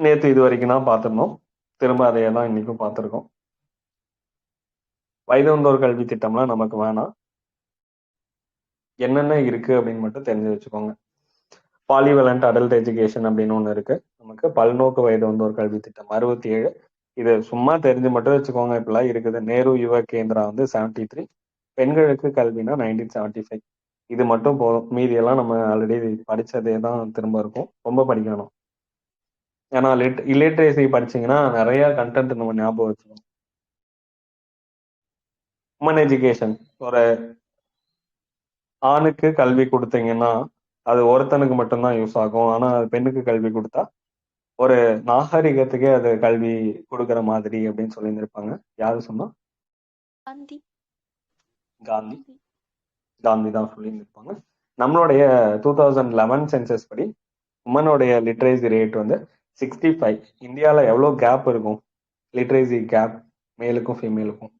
Speaker 1: நேற்று இது வரைக்கும் தான் பார்த்துருந்தோம், திரும்ப அதையே தான் இன்னைக்கும் பார்த்துருக்கோம். வயது வந்தோர் கல்வி திட்டம்லாம் நமக்கு வேணாம், என்னென்ன இருக்கு அப்படின்னு மட்டும் தெரிஞ்சு வச்சுக்கோங்க. பாலிவலண்ட் அடல்ட் எஜுகேஷன் அப்படின்னு ஒன்று இருக்கு நமக்கு. பல்நோக்கு வயது வந்தோர் கல்வி திட்டம் 67. இது சும்மா தெரிஞ்சு மட்டும் வச்சுக்கோங்க, இப்பெல்லாம் இருக்குது. நேரு யுவ கேந்திரா வந்து 73. பெண்களுக்கு கல்வினா 1975. இது மட்டும் போதும், மீதியெல்லாம் நம்ம ஆல்ரெடி படிச்சதே தான் திரும்ப இருக்கும், ரொம்ப படிக்கணும். ஏன்னா இல்லிட்ரேசி படிச்சீங்கன்னா நிறைய கண்டென்ட் நம்ம ஞாபகம் வச்சுக்கணும். உமன் எஜுகேஷன், ஒரு ஆணுக்கு கல்வி கொடுத்தீங்கன்னா அது ஒருத்தனுக்கு மட்டும்தான் யூஸ் ஆகும். ஆனா அது பெண்ணுக்கு கல்வி கொடுத்தா ஒரு நாகரிகத்துக்கே அது கல்வி கொடுக்குற மாதிரி அப்படின்னு சொல்லியிருந்திருப்பாங்க. யாரு சொன்னா?
Speaker 5: காந்தி.
Speaker 1: காந்தி. காந்தி தான் சொல்லியிருந்திருப்பாங்க. நம்மளுடைய 2011 சென்சஸ் படி உமனோடைய லிட்ரேசி ரேட் வந்து 65. இந்தியாவில் எவ்வளோ கேப் இருக்கும் லிட்ரேசி கேப் மேலுக்கும் ஃபீமேலுக்கும்?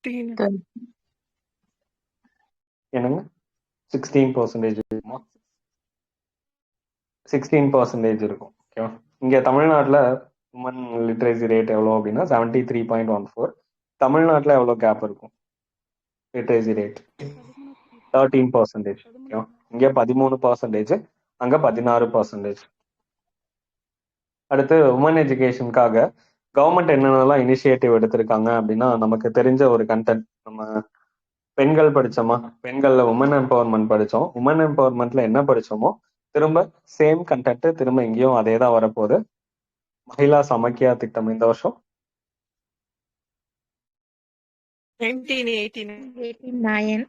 Speaker 6: 15.
Speaker 1: என்னங்க? 16% இருக்குமா? 16% இருக்கும். ஓகேவா? இங்க தமிழ்நாட்டில் உமன் லிட்ரேசி ரேட் எவ்வளோ அப்படின்னா 73.14. தமிழ்நாட்டில் எவ்வளோ கேப் இருக்கும் லிட்ரேசி ரேட்? 13%. ஓகேவா? இங்க 13%, அங்க 16%. அடுத்து உமன் எஜுகேஷனுக்காக கவர்மெண்ட் என்னென்னலாம் இனிஷியேட்டிவ் எடுத்திருக்காங்க அப்படின்னா, நமக்கு தெரிஞ்ச ஒரு கண்டென்ட், நம்ம பெண்கள் படிச்சோமா, பெண்கள்ல உமன் எம்பவர்மெண்ட் படிச்சோம். உமன் எம்பவர்மெண்ட்ல என்ன படிச்சோமோ திரும்ப சேம் கண்டென்ட் திரும்ப இங்கேயும் அதே தான் வரப்போகுது. மகிழா சமக்கியா திட்டம் இந்த வருஷம்
Speaker 6: 1989.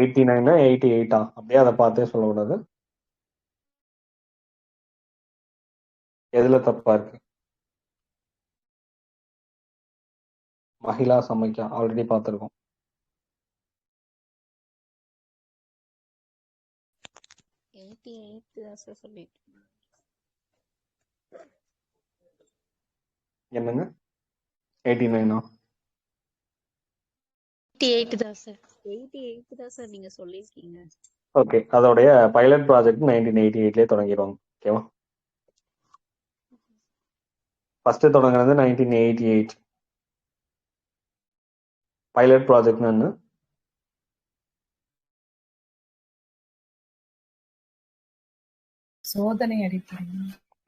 Speaker 1: 89 88 அப்படியே அதை பார்த்தே சொல்லக்கூடாது. எதுல தப்பா இருக்கு? மகிழா சமைக்கா ஆல்ரெடி பார்த்துருக்கோம். என்னங்க 89?
Speaker 7: 88 தான் சார். 88 தான் சார் நீங்க சொல்லியிருக்கீங்க.
Speaker 1: ஓகே, அதோடைய பைலட் ப்ராஜெக்ட் 1988லேயே தொடங்கிடுவாங்க. ஓகேவா? ஃபர்ஸ்ட் தொடங்குறது 1988. பைலட் ப்ராஜெக்ட்னு என்ன?
Speaker 3: சோதனை அடிப்படை.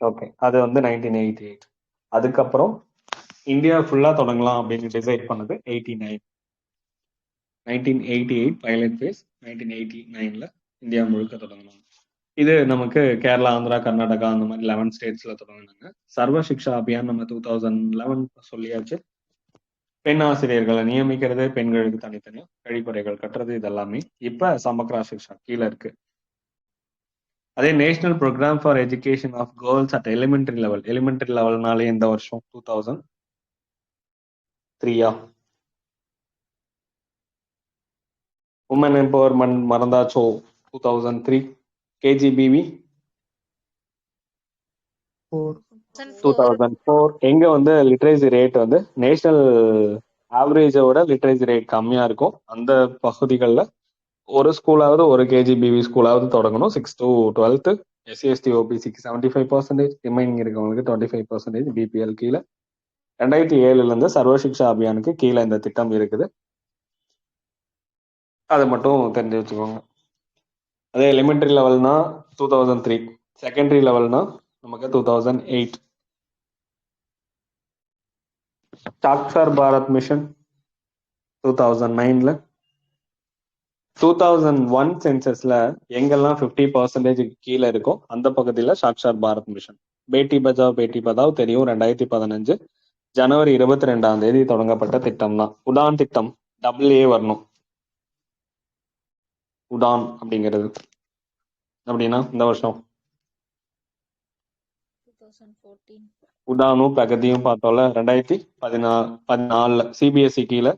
Speaker 1: ஓகே, அது வந்து 1988. அதுக்கப்புறம் இந்தியா ஃபுல்லா தொடங்கலாம் அப்படின்னு டிசைட் பண்ணது 89. 1988 பைலட் ஃபேஸ், 1989ல இந்தியா முழுக்க தொடங்கணும். இது நமக்கு கேரளா, ஆந்திரா, கர்நாடகா அந்த மாதிரி 11 ஸ்டேட்ஸ்ல தொடங்கினாங்க. சர்வ சிக்ஷா அபியான் நம்ம 2011 சொல்லியாச்சு. பெண் ஆசிரியர்களை நியமிக்கிறது, பெண்களுக்கு தனித்தனியா கழிப்பறைகள் கட்டுறது, இதெல்லாமே இப்ப சமக்ரா சிக்ஷா கீழே இருக்கு. அதே national programme for education of girls at elementary level. Elementary லெவல்னாலே இந்த வருஷம் 2003. உமன் எம்பவர்மெண்ட் மறந்தாச்சோ 2003. கேஜிபிவி 2004. எங்க வந்து லிட்ரேசி ரேட் வந்து நேஷனல் ஆவரேஜோட லிட்ரேசி ரேட் கம்மியா இருக்கும். அந்த பகுதிகளில் ஒரு ஸ்கூலாவது, ஒரு கேஜிபிவி ஸ்கூலாவது தொடங்கணும். 6 to 12th. எஸ்சிஎஸ்டி ஓபிசிக்கு 75%, ரிமைனிங் இருக்கவங்களுக்கு 25% பிபிஎல் கீழே. 2007ல இருந்து சர்வசிக்ஷா அபியானுக்கு கீழே இந்த திட்டம் இருக்குது. அதை மட்டும் தெரிஞ்சு வச்சுக்கோங்க. அதே எலிமெண்டரி லெவல்னா 2003, செகண்டரி லெவல்னா நமக்கு 2008. சாக்சார் பாரத் மிஷன் 2009ல. 2001 சென்சஸ்ல எங்கெல்லாம் 50% கீழே இருக்கோ அந்த பகுதியில சாக்சார் பாரத் மிஷன். பேட்டி பச்சாவ் பேட்டி பதாவ் தெரியும், 2015 ஜனவரி 22 தொடங்கப்பட்ட திட்டம் தான். உடான் திட்டம், AA வரணும். உடான் அப்படிங்கிறது அப்படின்னா இந்த வருஷம்
Speaker 7: 2014.
Speaker 1: உடானும் பிரகதியும் பார்த்தோம்ல. 2014 சிபிஎஸ்இ கீழே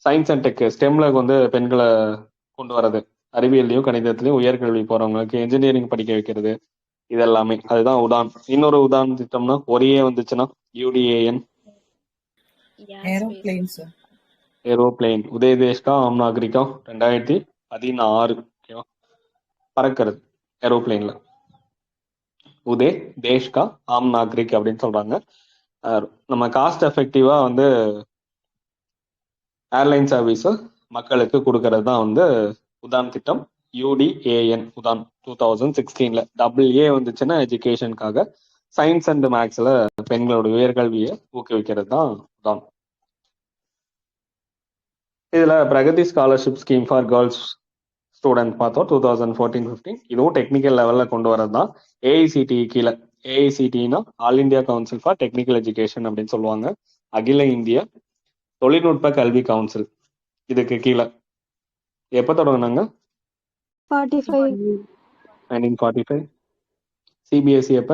Speaker 1: சயின்ஸ் அண்ட் டெக், ஸ்டெம்ல வந்து பெண்களை கொண்டு வர்றது, அறிவியல்லையும் கணிதத்திலையும் உயர்கல்வி போறவங்களுக்கு என்ஜினியரிங் படிக்க வைக்கிறது, இதெல்லாமே அதுதான் உடான். இன்னொரு உடான் திட்டம்னா ஒரே வந்துச்சுன்னா UDAN,
Speaker 3: aeroplane sir.
Speaker 1: Aeroplane. Ude Desh ka Aam Nagrik 2016. ஓகேவா, பறக்கிறது ஏரோப்ளேன்ல. உதய் தேஷ்கா ஆம் நாகரிக் அப்படின்னு சொல்றாங்க. நம்ம காஸ்ட் எஃபெக்டிவா வந்து ஏர்லைன் சர்வீஸ் மக்களுக்கு கொடுக்கறது தான் வந்து உதான் திட்டம். UDAN உதான் 2016ல. AA வந்துச்சுன்னா எஜுகேஷனுக்காக, சயின்ஸ் அண்ட் மேக்ஸ்ல பெண்களோட உயர்கல்வியை ஊக்குவிக்கிறது தான் உதான். இதுல Pragati scholarship scheme for girls student பார்த்தோம் 2014-15. இதுவும் டெக்னிக்கல் லெவல்ல கொண்டு வரது தான். AICTE கீழே. AICTEனா all India council for technical education அப்படின்னு சொல்லுவாங்க. அகில இந்திய தொழில்நுட்ப கல்வி கவுன்சில் இதுக்கு கீழே. எப்ப தொடங்கினாங்க?
Speaker 2: 45.
Speaker 1: 1945. சிபிஎஸ்இ எப்ப?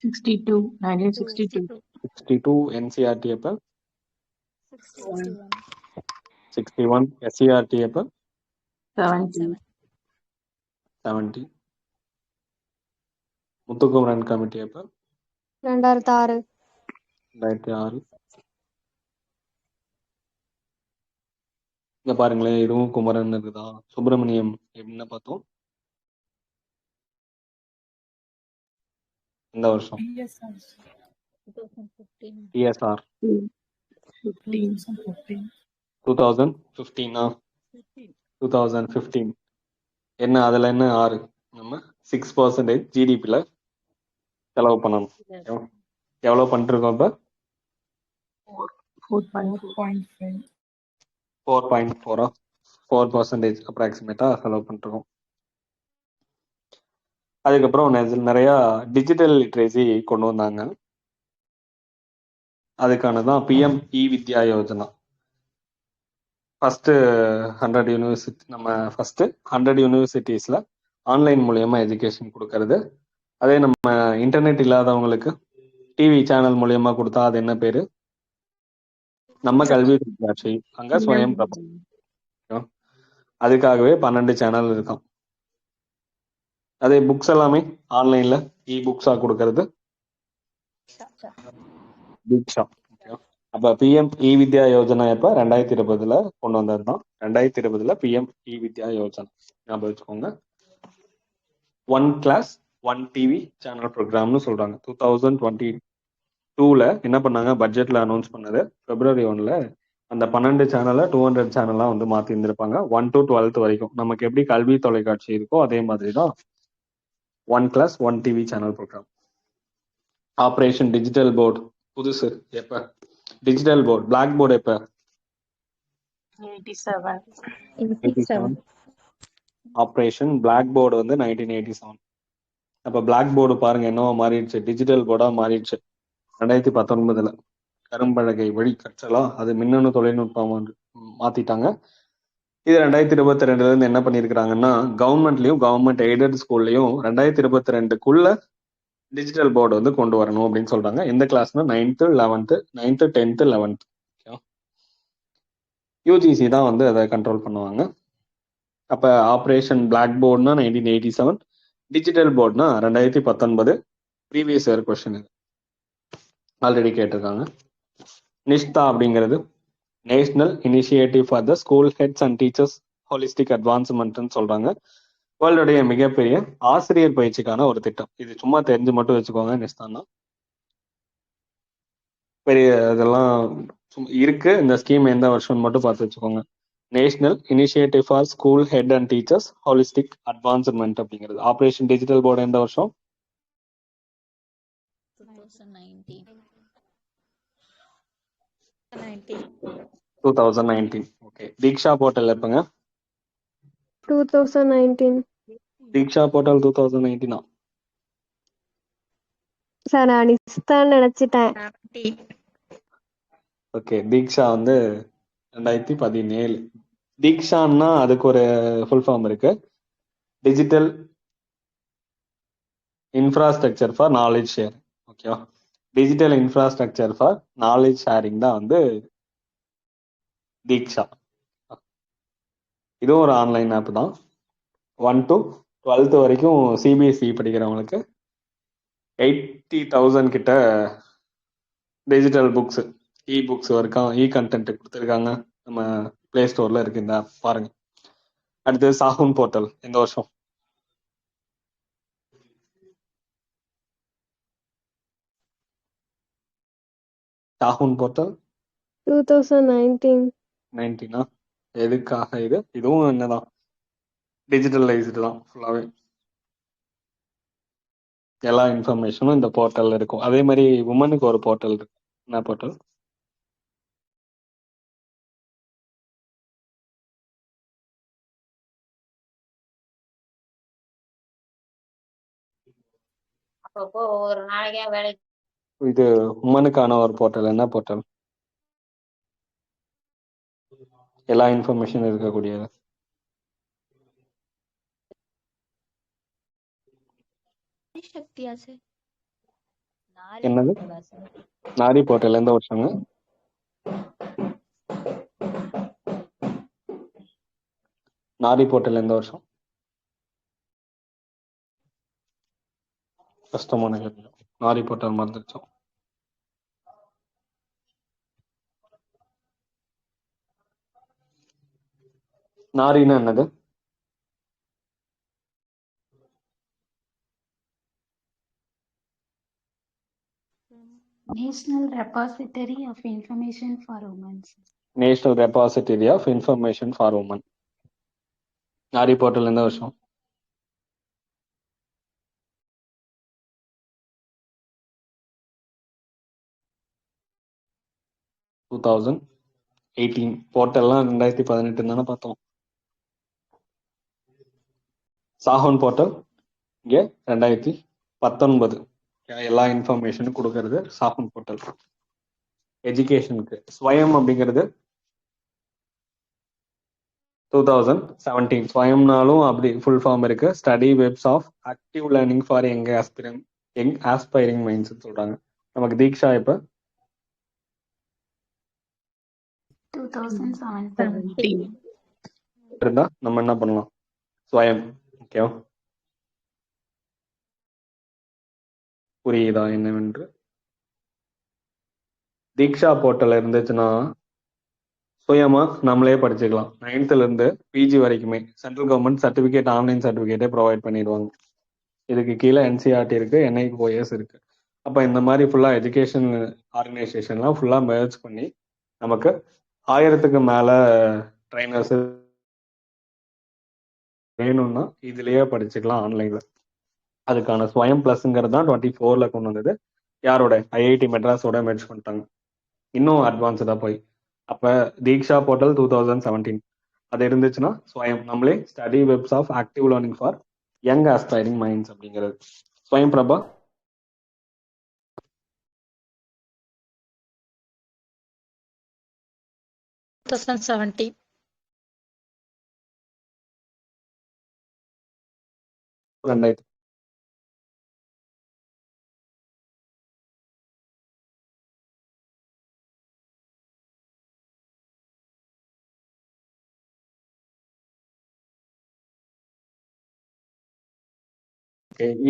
Speaker 4: 62, 1962.
Speaker 1: 62. NCERT எப்ப?
Speaker 7: 61.
Speaker 1: 61. SCERT எப்ப?
Speaker 4: 70.
Speaker 1: 70. முத்துக்குமரன் கமிட்டி எப்ப?
Speaker 2: 2006.
Speaker 1: 2006. இங்க பாருங்களேன், இதுவும் குமரன் இருக்குதா. சுப்பிரமணியம் எப்படின்னு பார்த்தோம் இந்த வருஷம்.
Speaker 3: PSR
Speaker 7: 2015.
Speaker 1: PSR
Speaker 3: 2014.
Speaker 1: 2015. 2015 என்ன, அதுல என்ன 6? நம்ம 6% ஜிடிபில செலவு பண்ணணும். எவ்வளவு பண்ணிட்டு இருக்கோம் இப்ப?
Speaker 3: 4.5.
Speaker 1: 4.4. 4% அப்ராக்சிமேட்டா செலவு பண்ணிட்டு இருக்கோம். அதுக்கப்புறம் நிறைய டிஜிட்டல் லிட்ரேசி கொண்டு வந்தாங்க. அதுக்கானதான் PM E-வித்யா யோஜனா. ஃபர்ஸ்ட் 100 யூனிவர்சிட்டி, நம்ம ஃபர்ஸ்ட் 100 யூனிவர்சிட்டிஸ்ல ஆன்லைன் மூலியமா எஜுகேஷன் கொடுக்கறது. அதே நம்ம இன்டர்நெட் இல்லாதவங்களுக்கு டிவி சேனல் மூலியமா கொடுத்தா அது என்ன பேரு? நம்ம கல்வி தொலைக்காட்சி, அங்க ஸ்வயம் பிரபா. அதுக்காகவே 12 சேனல் இருக்கும். அதே புக்ஸ் எல்லாமே ஆன்லைன்ல புக்ஸா கொடுக்கறது தீக்ஷா. அப்ப PM E-வித்யா யோஜனா எப்ப? 2020ல கொண்டு வந்ததுதான். 2020ல PM E-வித்யா யோஜனா ஞாபகம் வச்சுக்கோங்க. 1 class 1 TV சேனல் ப்ரோக்ராம்னு சொல்றாங்க. 2020 2ல என்ன பண்ணாங்க, பட்ஜெட்ல அனௌன்ஸ் பண்ணது February 1ல அந்த 12 சேனலை 200 சேனலா வந்து மாத்தி இருந்திருப்பாங்க. 1 to 12th வரைக்கும். நமக்கு எப்படி கல்வி தொலைக்காட்சி இருக்கோ அதே மாதிரி தான் 1 class 1 TV channel program. Operation digital board புதுசு எப்ப? டிஜிட்டல் போர்டு பிளாக் போர்டு எப்ப?
Speaker 4: 87.
Speaker 1: 87. ஆப்ரேஷன் பிளாக் போர்டு வந்து 1987. அப்ப பிளாக் போர்டு பாருங்க என்னவா மாறிடுச்சு, டிஜிட்டல் போர்டா மாறிடுச்சு 2019ல. கரும்பலகை வழி கற்றலா அது மின்னணு தொழில்நுட்பம் மாத்திட்டாங்க. இது 2022ல இருந்து என்ன பண்ணிருக்காங்கன்னா, கவர்மெண்ட்லயும் கவர்மெண்ட் எய்டட் ஸ்கூல்லயும் 2022க்குள்ள டிஜிட்டல் போர்டு வந்து கொண்டு வரணும் அப்படின்னு சொல்றாங்க. எந்த கிளாஸ்னா 9th 11th 9th 10th 11th. UGC தான் வந்து அதை கண்ட்ரோல் பண்ணுவாங்க. அப்ப ஆப்ரேஷன் பிளாக் போர்டுனா 1987, டிஜிட்டல் போர்டுனா 2019. ப்ரீவியஸ் இயர் கொஸ்டின் இது ஆல்ரெடி கேட்டிருக்காங்க. நிஷ்தா அப்படிங்கிறது national initiative for the school heads and teachers holistic அட்வான்ஸ்மெண்ட்னு சொல்றாங்க. வேர்ல்டுடைய மிகப்பெரிய ஆசிரியர் பயிற்சிக்கான ஒரு திட்டம். இது சும்மா தெரிஞ்சு மட்டும் வச்சுக்கோங்க. நிஷ்தான் தான் பெரிய இதெல்லாம் இருக்கு. இந்த ஸ்கீம் எந்த வருஷம் மட்டும் பார்த்து வச்சுக்கோங்க. National initiative for school head and teachers holistic advancement அப்படிங்கிறது. ஆப்ரேஷன் டிஜிட்டல் போர்டு எந்த வருஷம்? 2019. ஓகே. தீக்ஷா போர்ட்டல் எப்பங்க?
Speaker 2: 2019.
Speaker 1: தீக்ஷா போர்ட்டல் 2019.
Speaker 2: சார் நான் நிஸ்தான் நினைச்சிட்டேன்.
Speaker 6: 17.
Speaker 1: ஓகே. தீக்ஷா வந்து 2017. தீக்ஷான்னா அதுக்கு ஒரு ஃபுல் ஃபார்ம் இருக்கு. Digital infrastructure for knowledge share. ஓகேவா? Digital infrastructure for knowledge sharing தான் வந்து தீக்ஷா. இதுவும் ஒரு ஆன்லைன் ஆப் தான். 1 to 12th வரைக்கும் சிபிஎஸ்இ படிக்கிறவங்களுக்கு 80,000 கிட்ட டிஜிட்டல் புக்ஸ், இ புக்ஸ் வரைக்கும் இ கண்டென்ட் கொடுத்துருக்காங்க. நம்ம பிளே ஸ்டோர்ல இருக்கு இந்த ஆப் பாருங்க. அடுத்து சாஹூன் போர்ட்டல் எந்த வருஷம்? சாஹூன் போர்ட்டல்
Speaker 2: 2019.
Speaker 1: 19. எதுக்காக இது? இதுவும் என்னதான் டிஜிட்டலைஸ்டு தான் ஃபுல்லாவே. எல்லா இன்ஃபர்மேஷனும் இந்த போர்ட்டல்ல இருக்கும். அதே மாதிரி உமனுக்கு ஒரு போர்ட்டல் இருக்கு. என்ன போர்ட்டல்?
Speaker 7: அப்பப்போ ஒரு நாளைக்கே வேலைக்கு
Speaker 1: இது உமனுக்கான ஒரு போர்ட்டல். என்ன போர்ட்டல்? எல்லா இன்ஃபர்மேஷன் இருக்கக்கூடியது.
Speaker 5: சக்தியா சார்?
Speaker 1: என்னது? நாரி போர்ட்டல் எந்த வருஷங்க? நாரி போர்ட்டல் எந்த வருஷம்? கஷ்டமான கேள்வி. நாரி போர்ட்டல் மறந்துருச்சோம். நாரின்னா என்னது?
Speaker 8: National Repository of Information for Women.
Speaker 1: National repository of information for women. Nari portal எந்த வருஷம்? டூ 2018. போர்ட்டல்லாம் 2018 தானே பார்த்தோம். சாஹூன் போர்ட்டல் இங்கே 2019. எல்லா இன்ஃபர்மேஷனும் கொடுக்கறது சாஹூன் போர்ட்டல். எஜுகேஷனுக்கு ஸ்வயம் அப்படிங்கிறது 2017. ஸ்வயம்னாலும் அப்படி ஃபுல் ஃபார்ம் இருக்கு. Study webs of active learning for young aspiring minds சொல்றாங்க. நமக்கு தீக்ஷா இப்ப
Speaker 8: 2017.
Speaker 1: இருந்தா நம்ம என்ன பண்ணலாம்? ஸ்வயம். ஓகேவா? புரியுதா என்னவென்று? தீக்ஷா போர்ட்டல் இருந்துச்சுன்னா சுயமா நம்மளே படிச்சுக்கலாம். 9th இருந்து பிஜி வரைக்குமே சென்ட்ரல் கவர்மெண்ட் சர்டிபிகேட், ஆன்லைன் சர்டிபிகேட்டே ப்ரொவைட் பண்ணிடுவாங்க. இதுக்கு கீழே என்சிஆர்டி இருக்கு, என்ஐஓஎஸ் இருக்கு. அப்போ இந்த மாதிரி ஃபுல்லாக எஜுகேஷன் ஆர்கனைசேஷன்லாம் ஃபுல்லாக மெர்ஜ் பண்ணி நமக்கு 1000க்கு மேலே ட்ரைனர்ஸ் வேணும்னா இதுலயே படிச்சுக்கலாம் ஆன்லைன்ல. அதுக்கான ஸ்வயம் பிளஸ்ங்கிறது தான் 24ல கொண்டு வந்தது. யாரோட ஐஐடி மெட்ராஸோட மெர்ஜ் பண்ணிட்டாங்க, இன்னும் அட்வான்ஸ்டா போய். அப்ப தீக்ஷா போர்ட்டல் 2017 அது இருந்துச்சுன்னா ஸ்வயம் நம்மளே study webs of active learning for young aspiring minds அப்படிங்கிறது. ஸ்வயம் பிரபா
Speaker 6: 2017.
Speaker 1: ரெண்டாயிரத்தி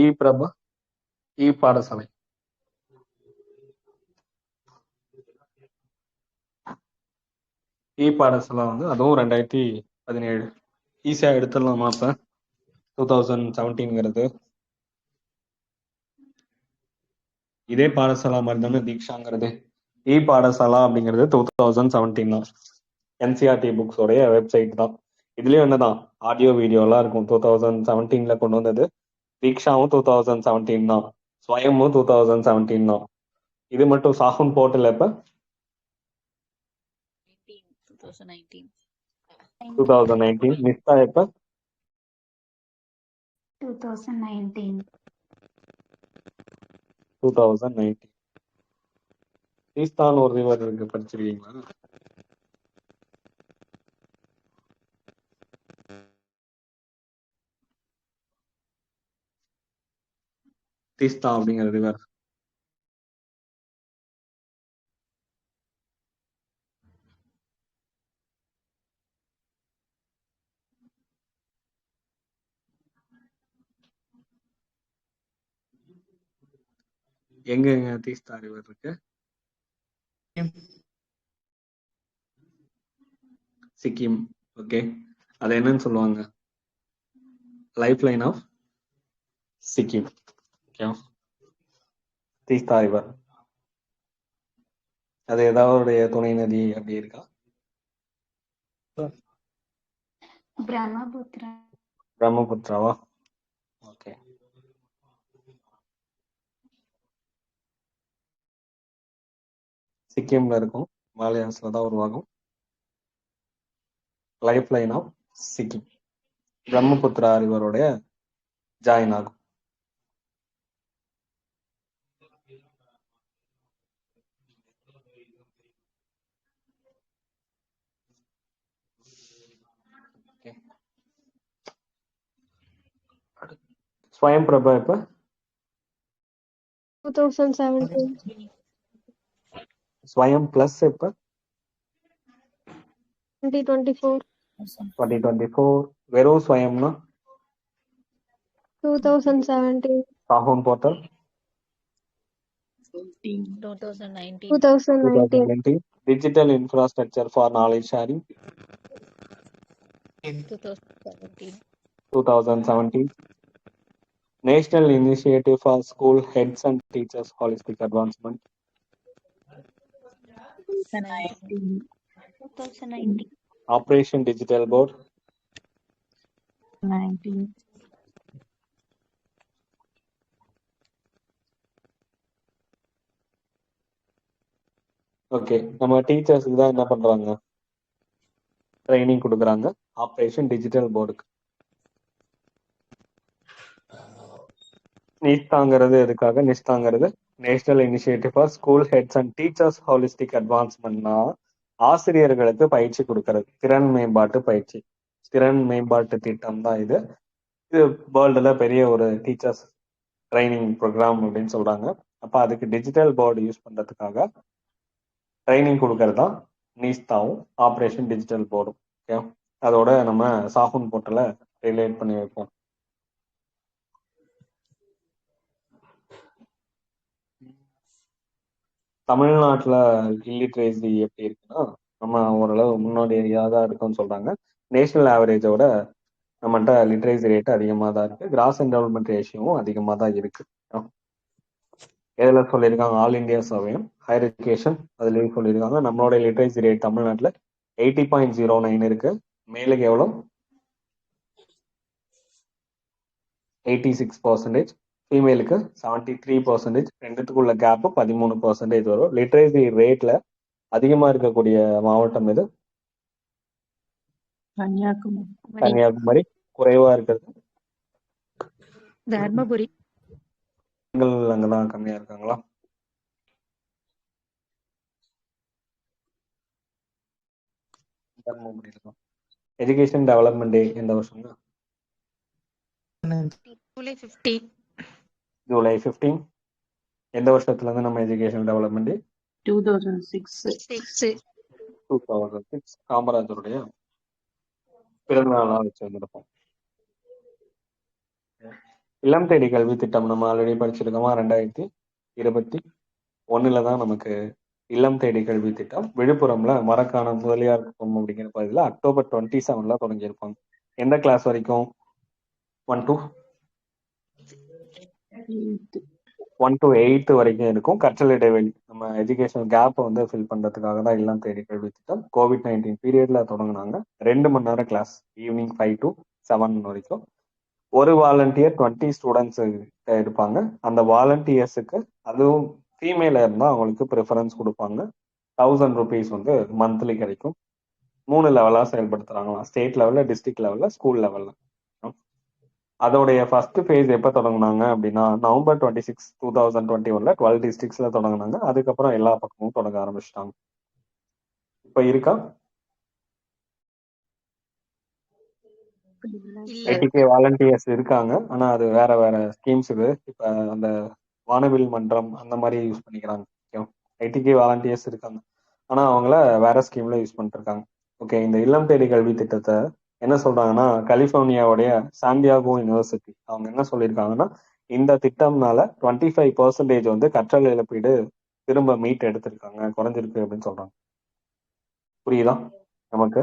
Speaker 1: இ பிரபா இ பாடசாலை பாடசாலை வந்து அதுவும் 2017. ஈஸியா எடுத்துடலாமா? அப்ப 2017ங்கிறது இதே பாடசாலா மாதிரி தானே தீக்ஷாங்கிறது. பாடசாலா அப்படிங்கிறது 2017 தான். என்சிஆர்டி புக்ஸோடைய வெப்சைட் தான். இதுலயும் என்னதான் ஆடியோ வீடியோலாம் இருக்கும். 2017ல கொண்டு வந்தது. தீக்ஷாவும் 2017 தான். ஸ்வயமும் 2017 தான். இது மட்டும் சாகுன் போர்ட்டல் எப்ப? 2019. நிஸ்தா எப்ப?
Speaker 8: 2019.
Speaker 1: 2019. தீஸ்தான் ஒரு ரிவர் இருக்கு, படிச்சிருக்கீங்களா? தீஸ்தா அப்படிங்கிற ரிவர் எங்க தீஸ்தா ரிவர் இருக்கு? சிக்கிம். ஓகே, அது என்னன்னு சொல்லுவாங்க? Life line of Sikkim. Okay, Teesta river அது ஏதாவது துணை நதி அப்படி இருக்கா?
Speaker 8: Brahmaputra.
Speaker 1: பிரம்மபுத்திராவா? ஓகே, சிக்கிம்ல இருக்கும், மாலயாஸ்ல தான் உருவாகும். Life line of Sikkim Brahmaputra ரிவருடைய ஜாயின் ஆகும். ஸ்வயம் பிரபா எப்ப?
Speaker 2: 2017.
Speaker 1: ஸ்வயம் பிளஸ் எப்ப?
Speaker 2: 2024.
Speaker 1: 2024. வெறும் ஸ்வயம்னா
Speaker 2: 2017.
Speaker 1: Shagun portal
Speaker 7: 2019.
Speaker 2: 2019.
Speaker 1: Digital infrastructure for knowledge sharing
Speaker 7: 2017.
Speaker 1: 2017. National initiative for school heads and teachers holistic advancement
Speaker 7: 2019.
Speaker 1: Operation digital board
Speaker 4: 19.
Speaker 1: Okay, நம்ம டீச்சர்ஸுக்கு தான் என்ன பண்றாங்க? ட்ரைனிங் கொடுக்குறாங்க ஆபரேஷன் டிஜிட்டல் போர்டுக்கு. நிஸ்தாங்கிறது எதுக்காக? நிஸ்தாங்கிறது national initiative for school heads and teachers holistic அட்வான்ஸ்மெண்ட்னா ஆசிரியர்களுக்கு பயிற்சி கொடுக்கறது, திறன் மேம்பாட்டு பயிற்சி, திறன் மேம்பாட்டு திட்டம் தான் இது. இது வேர்ல்டுல பெரிய ஒரு டீச்சர்ஸ் ட்ரைனிங் ப்ரோக்ராம் அப்படின்னு சொல்றாங்க. அப்ப அதுக்கு டிஜிட்டல் போர்டு யூஸ் பண்றதுக்காக ட்ரைனிங் கொடுக்கறது தான் நீஸ்தாவும் ஆபரேஷன் டிஜிட்டல் போர்டும். ஓகே, அதோட நம்ம சாகுன் போர்ட்டல ரிலேட் பண்ணி வைப்போம். தமிழ்நாட்டில் இல்லிட்ரேசி எப்படி இருக்குன்னா, நம்ம ஓரளவு முன்னோடியாக தான் இருக்கோம்னு சொல்றாங்க. நேஷனல் ஆவரேஜோட நம்மகிட்ட லிட்ரேசி ரேட் அதிகமாக தான் இருக்கு. கிராஸ் என்ரோல்மெண்ட் ரேஷியோவும் அதிகமாக தான் இருக்கு. எதுல சொல்லியிருக்காங்க? ஆல் இந்தியா சர்வேயும் ஹையர் எஜுகேஷன் அதுலயும் சொல்லியிருக்காங்க. நம்மளோட லிட்ரேசி ரேட் தமிழ்நாட்டுல 80.09 இருக்கு. மேலுக்கு எவ்வளோ? 86%. ஃபீமேலுக்கு 73%. ரெண்டுத்துக்குள்ள கேப் 13% வரும். லிட்ரேசி ரேட்ல அதிகமா இருக்கக்கூடிய மாவட்டம் எது?
Speaker 4: கன்னியாகுமரி.
Speaker 1: கன்னியாகுமரி. குறைவா இருக்கிறது
Speaker 6: தர்மபுரி.
Speaker 1: பெண்கள் அங்கதான் கம்மியா இருக்காங்களா? தர்மபுரியில தான். எஜுகேஷன் டெவலப்மெண்ட் டே எந்த வருஷம்?
Speaker 6: ஜூலை 15.
Speaker 1: ஜூலை 15. எந்த வருஷத்துல இருந்து நம்ம எஜுகேஷன் டெவலப்மெண்ட் டே?
Speaker 4: 2006.
Speaker 1: 2006. காமராஜருடைய பிறந்த நாளா வச்சிருந்திருப்போம். இல்லம் தேடி கல்வி திட்டம் நம்ம ஆல்ரெடி படிச்சிருக்கோமா? 2021 தான் நமக்கு இல்லம் தேடி கல்வி திட்டம். விழுப்புரம்ல மரக்கான முதலியார் குப்பம் அப்படிங்கிற பகுதியில் October 27 தொடங்கியிருப்பாங்க. எந்த கிளாஸ் வரைக்கும்? 1 to 8 வரைக்கும் இருக்கும். கற்றல் இடைவெளி நம்ம எஜுகேஷன் கேப் வந்து ஃபில் பண்றதுக்காக தான் இல்லம் தேடி கல்வி திட்டம். COVID-19 பீரியட்ல தொடங்கினாங்க. 2 மணி நேரம் கிளாஸ், ஈவினிங் 5 to 7 வரைக்கும். ஒரு வாலண்டியர் 20 ஸ்டூடெண்ட்ஸ் இருப்பாங்க. அந்த வாலண்டியர்ஸுக்கு அதுவும் ஃபீமேல இருந்தால் அவங்களுக்கு ப்ரிஃபரன்ஸ் கொடுப்பாங்க. 1000 rupees வந்து மந்த்லி கிடைக்கும். 3 லெவலாக செயல்படுத்துறாங்களாம். ஸ்டேட் லெவலில், டிஸ்ட்ரிக்ட் லெவலில், ஸ்கூல் லெவலில். அதோடைய ஃபர்ஸ்ட் ஃபேஸ் எப்போ தொடங்கினாங்க அப்படின்னா November 26, 2021 12 டிஸ்ட்ரிக்ட்ஸ்ல தொடங்கினாங்க. அதுக்கப்புறம் எல்லா பக்கமும் தொடங்க ஆரம்பிச்சிட்டாங்க. இப்போ இருக்கா? 80K வாலண்டியர்ஸ் இருக்காங்க. ஆனா அது வேற வேற ஸ்கீம்ஸ் இது. இப்ப அந்த வானவில் மன்றம் அந்த மாதிரி யூஸ் பண்ணிக்கிறாங்க. 80K வாலண்டியர்ஸ் இருக்காங்க. ஆனா அவங்கள வேற ஸ்கீம்ல யூஸ் பண்ணிட்டு இருக்காங்க. ஓகே, இந்த இல்லம் தேடி கல்வி திட்டத்தை என்ன சொல்றாங்கன்னா, கலிபோர்னியாவுடைய சாண்டியாகோ யூனிவர்சிட்டி அவங்க என்ன சொல்லியிருக்காங்கன்னா, இந்த திட்டம்னால 25% வந்து கற்றல் இழப்பீடு திரும்ப மீட் எடுத்திருக்காங்க, குறைஞ்சிருக்கு அப்படின்னு சொல்றாங்க. புரியுதா நமக்கு?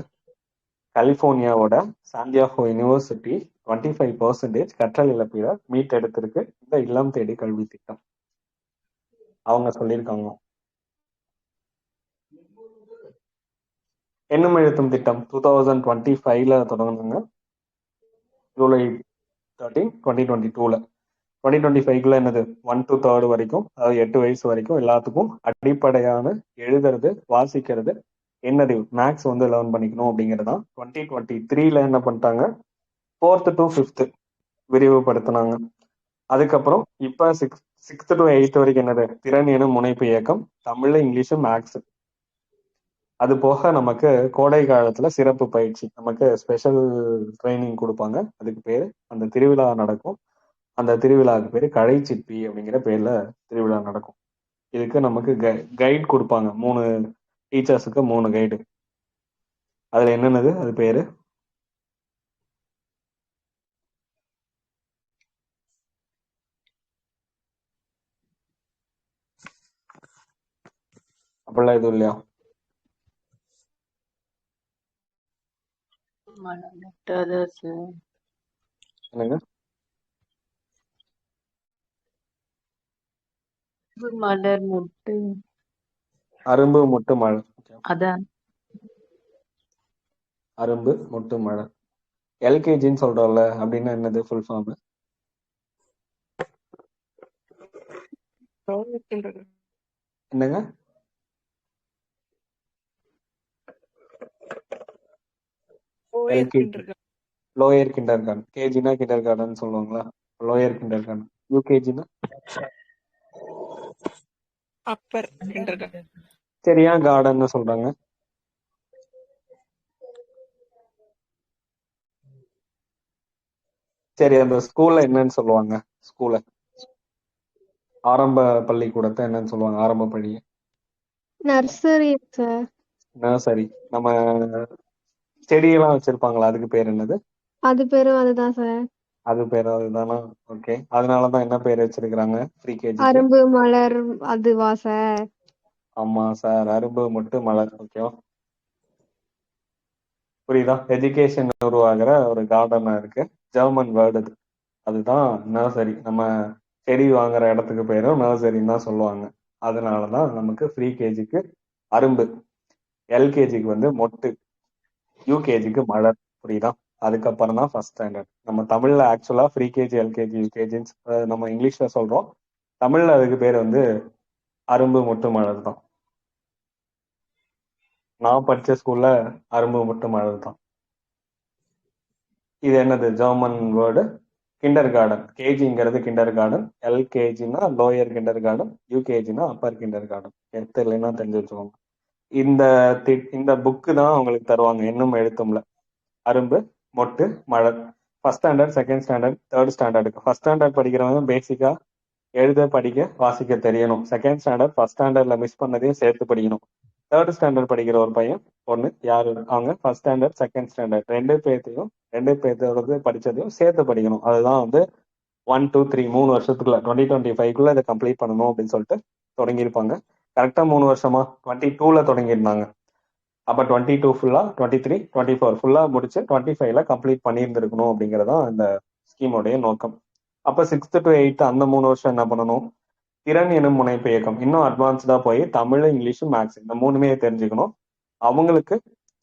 Speaker 1: கலிபோர்னியாவோட சாண்டியாகோ யூனிவர்சிட்டி 25% கற்றல் இழப்பீட மீட் எடுத்திருக்கு இந்த இல்லம் தேடி கல்வி திட்டம். அவங்க சொல்லியிருக்காங்க. எண்ணும் எழுத்தும் திட்டம் 2025 தொடங்கினாங்க. ஜூலை 13, 2022. 2025 என்னது? 1 to 3 வரைக்கும், அதாவது 8 வயசு வரைக்கும் எல்லாத்துக்கும் அடிப்படையான எழுதுறது, வாசிக்கிறது, என்னது மேக்ஸ் வந்து லேர்ன் பண்ணிக்கணும் அப்படிங்கிறதான். 2023 என்ன பண்ணிட்டாங்க? 4th to 5th விரிவுபடுத்தினாங்க. அதுக்கப்புறம் இப்ப 6th to 8th வரைக்கும் என்னது? திறன் எனும் முனைப்பு இயக்கம், தமிழ்ல, இங்கிலீஷு, மேக்ஸ். அது போக நமக்கு கோடை காலத்துல சிறப்பு பயிற்சி, நமக்கு ஸ்பெஷல் ட்ரைனிங் கொடுப்பாங்க. அதுக்கு பேரு அந்த திருவிழா நடக்கும். அந்த திருவிழாவுக்கு பேரு கலை சிற்பி அப்படிங்கிற பேர்ல திருவிழா நடக்கும். இதுக்கு நமக்கு கைட் கொடுப்பாங்க. 3 டீச்சர்ஸுக்கு 3 கைடு. அதுல என்னென்னது அது பேரு? அப்படிலாம் எதுவும் இல்லையா? என்னங்க?
Speaker 4: மலர் முட்டு,
Speaker 1: அரும்பு முட்டு மலர்.
Speaker 4: அதான்
Speaker 1: அரும்பு முட்டு மலர். எல்கேஜின்னு சொல்றோம்ல, அப்படின்னா என்னது ஃபுல் ஃபார்ம்? என்னங்க? LKG, lower kindergarten. கேஜினா கிண்டர் கார்டன் சொல்லுவாங்களா? Lower kindergarten. யூகேஜினா
Speaker 3: அப்பர் கிண்டர்கார்டன்.
Speaker 1: சரியா கார்டன் சொல்றாங்க? சரி, அந்த ஸ்கூல்ல என்னன்னு சொல்லுவாங்க? ஸ்கூல்ல ஆரம்ப பள்ளிக்கூடத்தை என்னன்னு சொல்லுவாங்க? ஆரம்ப பள்ளி
Speaker 2: நர்சரி சார்.
Speaker 1: நர்சரி. நம்ம செடியெல்லாம் வச்சிருப்பாங்களா, அதுக்கு பேர் என்னது?
Speaker 2: அது பேரும் அதுதான் சார்.
Speaker 1: அது பேர் அதுதானா? ஓகே, அதனாலதான் என்ன பேர் வச்சிருக்கிறாங்க ப்ரீகேஜிக்கு?
Speaker 2: அரும்பு மலர் அதுவா சார்?
Speaker 1: ஆமா சார், அரும்பு முட்டு மலர். ஓகேவா? புரியுதா? எஜுகேஷன் உருவாகிற ஒரு கார்டனா இருக்கு. ஜெர்மன் வேர்டு அது. அதுதான் நர்சரி. நம்ம செடி வாங்குற இடத்துக்கு பேரும் நர்சரின்னு தான் சொல்லுவாங்க. அதனாலதான் நமக்கு ப்ரீ கேஜிக்கு அரும்பு, எல்கேஜிக்கு வந்து மொட்டு, யூகேஜிக்கு மலர். புரியுதா? அதுக்கப்புறம் தான் ஃபர்ஸ்ட் ஸ்டாண்டர்ட். நம்ம தமிழ்ல ஆக்சுவலா ப்ரீ கேஜி, எல்கேஜி, யூகேஜின்னு நம்ம இங்கிலீஷ்ல சொல்றோம். தமிழ்ல அதுக்கு பேர் வந்து அரும்பு, மொட்டு, மலர் தான். நான் படிச்ச ஸ்கூல்ல அரும்பு, மொட்டு, மலர் தான். இது என்னது ஜெர்மன் வேர்டு. கிண்டர் கார்டன், கேஜிங்கிறது கிண்டர் கார்டன், எல்கேஜினா லோயர் கிண்டர் கார்டன், யூகேஜினா அப்பர் கிண்டர் கார்டன். தெரியலன்னா தெரிஞ்சு வச்சுக்கோங்க. இந்த இந்த புக்கு தான் உங்களுக்கு தருவாங்க என்னும் எழுத்தும்ல. அரும்பு, மொட்டு, மலர். First standard, second standard, third ஸ்டாண்டர்டுக்கு. ஃபர்ஸ்ட் ஸ்டாண்டர்ட் படிக்கிறவங்க பேசிக்கா எழுத படிக்க வாசிக்க தெரியணும். செகண்ட் ஸ்டாண்டர்ட் ஃபர்ஸ்ட் ஸ்டாண்டர்ட்ல மிஸ் பண்ணதையும் சேர்த்து படிக்கணும். தேர்ட் ஸ்டாண்டர்ட் படிக்கிற ஒரு பையன் பொண்ணு யாரு அவங்க ஃபர்ஸ்ட் ஸ்டாண்டர்ட், செகண்ட் ஸ்டாண்டர்ட் ரெண்டு பேர்த்தோடது படிச்சதையும் சேர்த்து படிக்கணும். அதுதான் வந்து 1, 2, 3 3 வருஷத்துக்குள்ள 2025 இதை கம்ப்ளீட் பண்ணணும் அப்படின்னு சொல்லிட்டு தொடங்கியிருப்பாங்க. கரெக்டா 3 வருஷமா 22ல தொடங்கியிருந்தாங்க. அப்ப 22 ஃபுல்லா, 23, 24 ஃபுல்லா முடிச்சு 25ல கம்ப்ளீட் பண்ணியிருந்திருக்கணும் அப்படிங்கறதான் இந்த ஸ்கீமோடைய நோக்கம். அப்ப 6th to 8th அந்த 3 வருஷம் என்ன பண்ணணும்? திறன் எனும் முனைப்பு இயக்கம். இன்னும் அட்வான்ஸ்டா போய் தமிழ், இங்கிலீஷ், மேக்ஸ் இந்த மூணுமே தெரிஞ்சுக்கணும். அவங்களுக்கு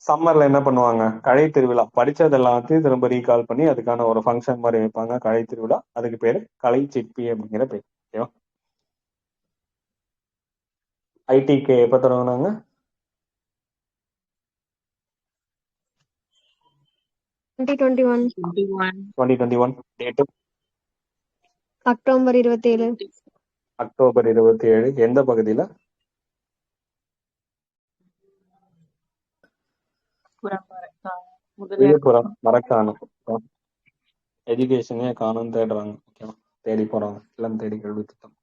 Speaker 1: சம்மர்ல என்ன பண்ணுவாங்க? கலை திருவிழா. படிச்சது எல்லாத்தையும் திரும்ப ரீகால் பண்ணி அதுக்கான ஒரு ஃபங்க்ஷன் மாதிரி வைப்பாங்க, கலை திருவிழா. அதுக்கு பேரு கலை சிற்பி அப்படிங்கிற பேர். ஓகேவா? ஐடிக்கு எப்ப தொடங்கினாங்க?
Speaker 2: 2021
Speaker 1: 2021. Date
Speaker 2: October 27.
Speaker 1: அக்டோபர் 27. எந்த பகுதியில? விழுப்புரம், மரக்காணம். எஜுகேஷனே காணும் தேடுறாங்க. ஓகேவா? தேடி போறாங்க. இல்லம் தேடி கல்வி திட்டம்.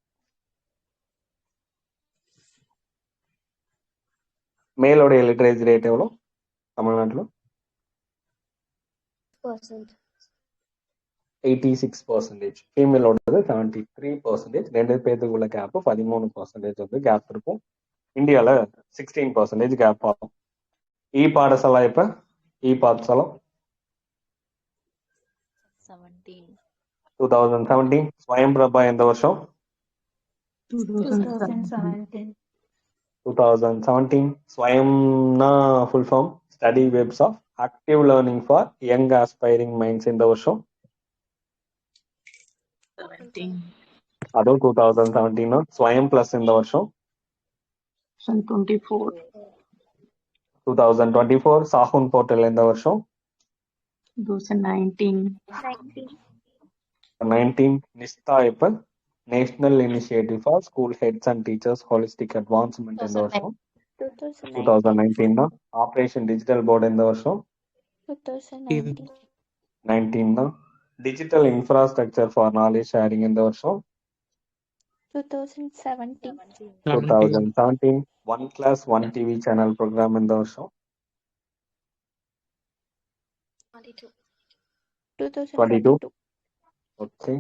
Speaker 1: மேலோடைய லிட்ரேச்சர் ரேட் எவ்வளோ தமிழ்நாட்டுல? 86%. ஃபீமேலோடது 73%. ரெண்டு பேத்துக்குள்ள கேப் 13% வந்து கேப் இருக்கும். இந்தியால 16% கேப் ஆகும். பாடசாலா இப்ப பாடசாலா 2017. ஸ்வயம் பிரபா எந்த வருஷம்? 2017. ஸ்வயம்னா full form study webs of active learning for young aspiring minds. இந்த வருஷம் அதுவும் 2017. ஸ்வயம் பிளஸ் இந்த வருஷம் 2024. சாஹூன் போர்ட்டல் இந்த வருஷம் 19. நிஸ்தா இப்ப national initiative for school heads and teachers holistic advancement இந்த வருஷம் 2019 தான். ஆபரேஷன் டிஜிட்டல் போர்டு இந்த வருஷம் 19 தான். Digital infrastructure for knowledge sharing இந்த வருஷம் 2017. One class one TV channel program இந்த வருஷம் 22. ஓகே.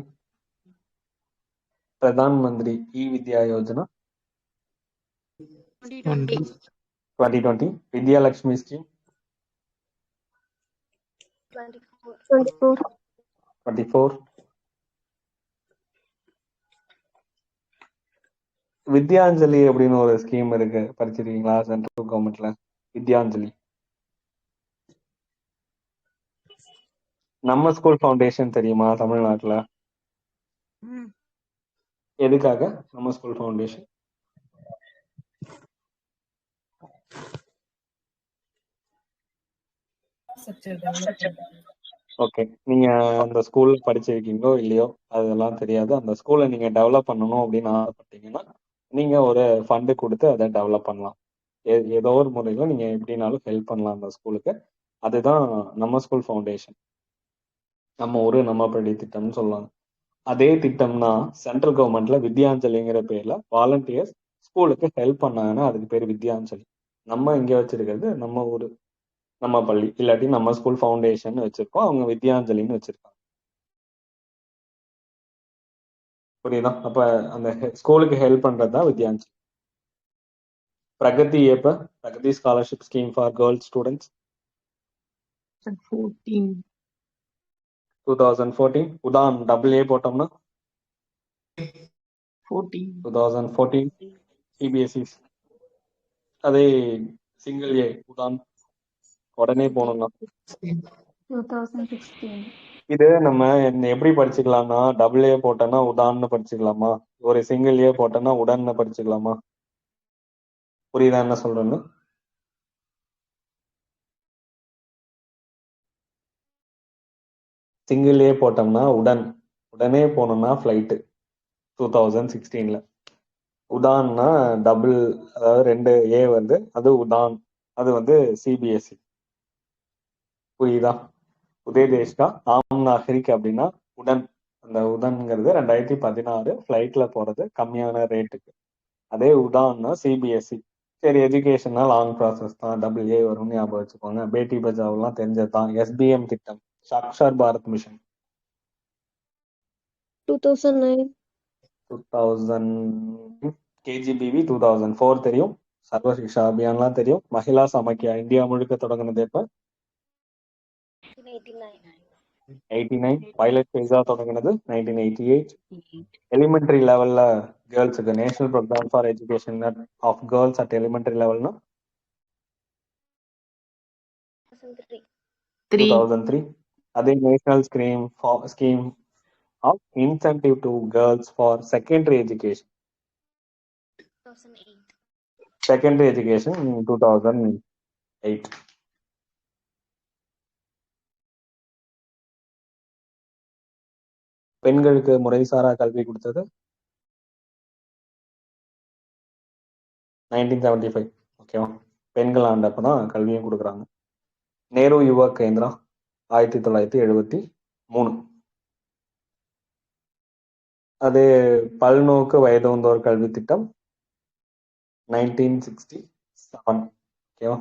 Speaker 1: பிரதான் மந்திரி வித்யா யோஜனா 2020. வித்யாலட்சுமி ஸ்கீம் 24. வித்யாஞ்சலி அப்படின்னு ஒரு ஸ்கீம் இருக்கு, படிச்சிருக்கீங்களா? சென்ட்ரல் கவர்மெண்ட்ல வித்யாஞ்சலி. நம்ம ஸ்கூல் ஃபவுண்டேஷன் தெரியுமா தமிழ்நாட்டுல? எதுக்காக நம்ம ஸ்கூல் ஃபவுண்டேஷன்? ஓகே. நீங்க அந்த ஸ்கூல்ல படிச்சிருக்கீங்களோ இல்லையோ அதெல்லாம் தெரியாது. அந்த ஸ்கூலை நீங்க டெவலப் பண்ணணும் அப்படின்னு ஆசைப்பட்டீங்கன்னா நீங்க ஒரு ஃபண்டு கொடுத்து அதை டெவலப் பண்ணலாம். ஏதோ ஒரு முறையில நீங்க எப்படினாலும் ஹெல்ப் பண்ணலாம் அந்த ஸ்கூலுக்கு. அதுதான் நம்ம ஸ்கூல் ஃபவுண்டேஷன். நம்ம ஊரு நம்ம பள்ளி திட்டம்னு சொல்லுவாங்க. அதே திட்டம் தான் சென்ட்ரல் கவர்மெண்ட்ல வித்யாஞ்சலிங்கிற பேர்ல வாலண்டியர்ஸ் ஸ்கூலுக்கு ஹெல்ப் பண்ணாங்கன்னா அதுக்கு பேர் வித்யாஞ்சலி. நம்ம இங்க வச்சிருக்கிறது நம்ம ஊரு நம்ம பள்ளி, இல்லாட்டி நம்ம ஸ்கூல் ஃபவுண்டேஷன் வச்சிருக்கோம். அவங்க வித்யாஞ்சலின்னு வச்சிருக்காங்க. புரியுதா? அப்ப அந்த ஸ்கூலுக்கு ஹெல்ப் பண்றதுதான் வித்யாஞ்சலி. பிரகதி எப்ப? Pragati scholarship scheme for girls students 2014. Udaan double A போட்டோம்னா
Speaker 4: 14.
Speaker 1: 2014 சிபிஎஸ்இ. அதே சிங்கிள் ஏ உதான் உடனே போகணும்னா
Speaker 8: 2016.
Speaker 1: இது நம்ம எப்படி படிச்சுக்கலாம்னா டபுள் ஏ போட்டோன்னா உதான்னு படிச்சுக்கலாமா, ஒரு சிங்கிள் ஏ போட்டோன்னா உடன்னு படிச்சுக்கலாமா? புரியுதா என்ன சொல்றேன்னு? சிங்கிள் ஏ போட்டோம்னா உடனே போனோம்னா ஃப்ளைட்டு 2016ல. உடான்னா டபுள், அதாவது 2 ஏ வந்து அது உடான், அது வந்து சிபிஎஸ்இ. புரியுதா? உதயதேஷ்கா ஆம் நாகரிக் அப்படின்னா உடன். அந்த உடன்ங்கிறது 2016 ஃப்ளைட்ல போறது கம்மியான ரேட்டுக்கு. அதே உடான்னா சிபிஎஸ்இ. சரி, எஜுகேஷன்னா லாங் ப்ராசஸ் தான், டபுள் ஏ வரும்னு ஞாபகம் வச்சுக்கோங்க. பேட்டி பச்சாவெல்லாம் தெரிஞ்சது தான். எஸ்பிஎம் திட்டம், சாக்ஷர் பாரத் மிஷன்
Speaker 2: 2009.
Speaker 1: 2000. கேஜிபிவி 2004 தெரியும். சர்வ சிக்ஷா அபியான்லாம் தெரியும். மகிழா சமக்கியா இந்தியா முழுக்க தொடங்கினது எப்ப? 89. பைலட் ஃபேஸா தொடங்கினது 1988. எலிமெண்டரி லெவல்ல கேர்ள்ஸுக்கு national programme for education of girls at elementary லெவல்னா
Speaker 4: 3.
Speaker 1: 2003. அதே national scheme of incentive to girls for secondary education 2008. பெண்களுக்கு முறைசாரா கல்வி கொடுத்தது 1975. ஓகேவா? பெண்கள் ஆண்டப்பதான் கல்வியும் கொடுக்குறாங்க. நேரு யுவ கேந்திரா 1973. அது பல்நோக்கு வயதுவந்தோர் கல்வி திட்டம் 1967. ஓகேவா?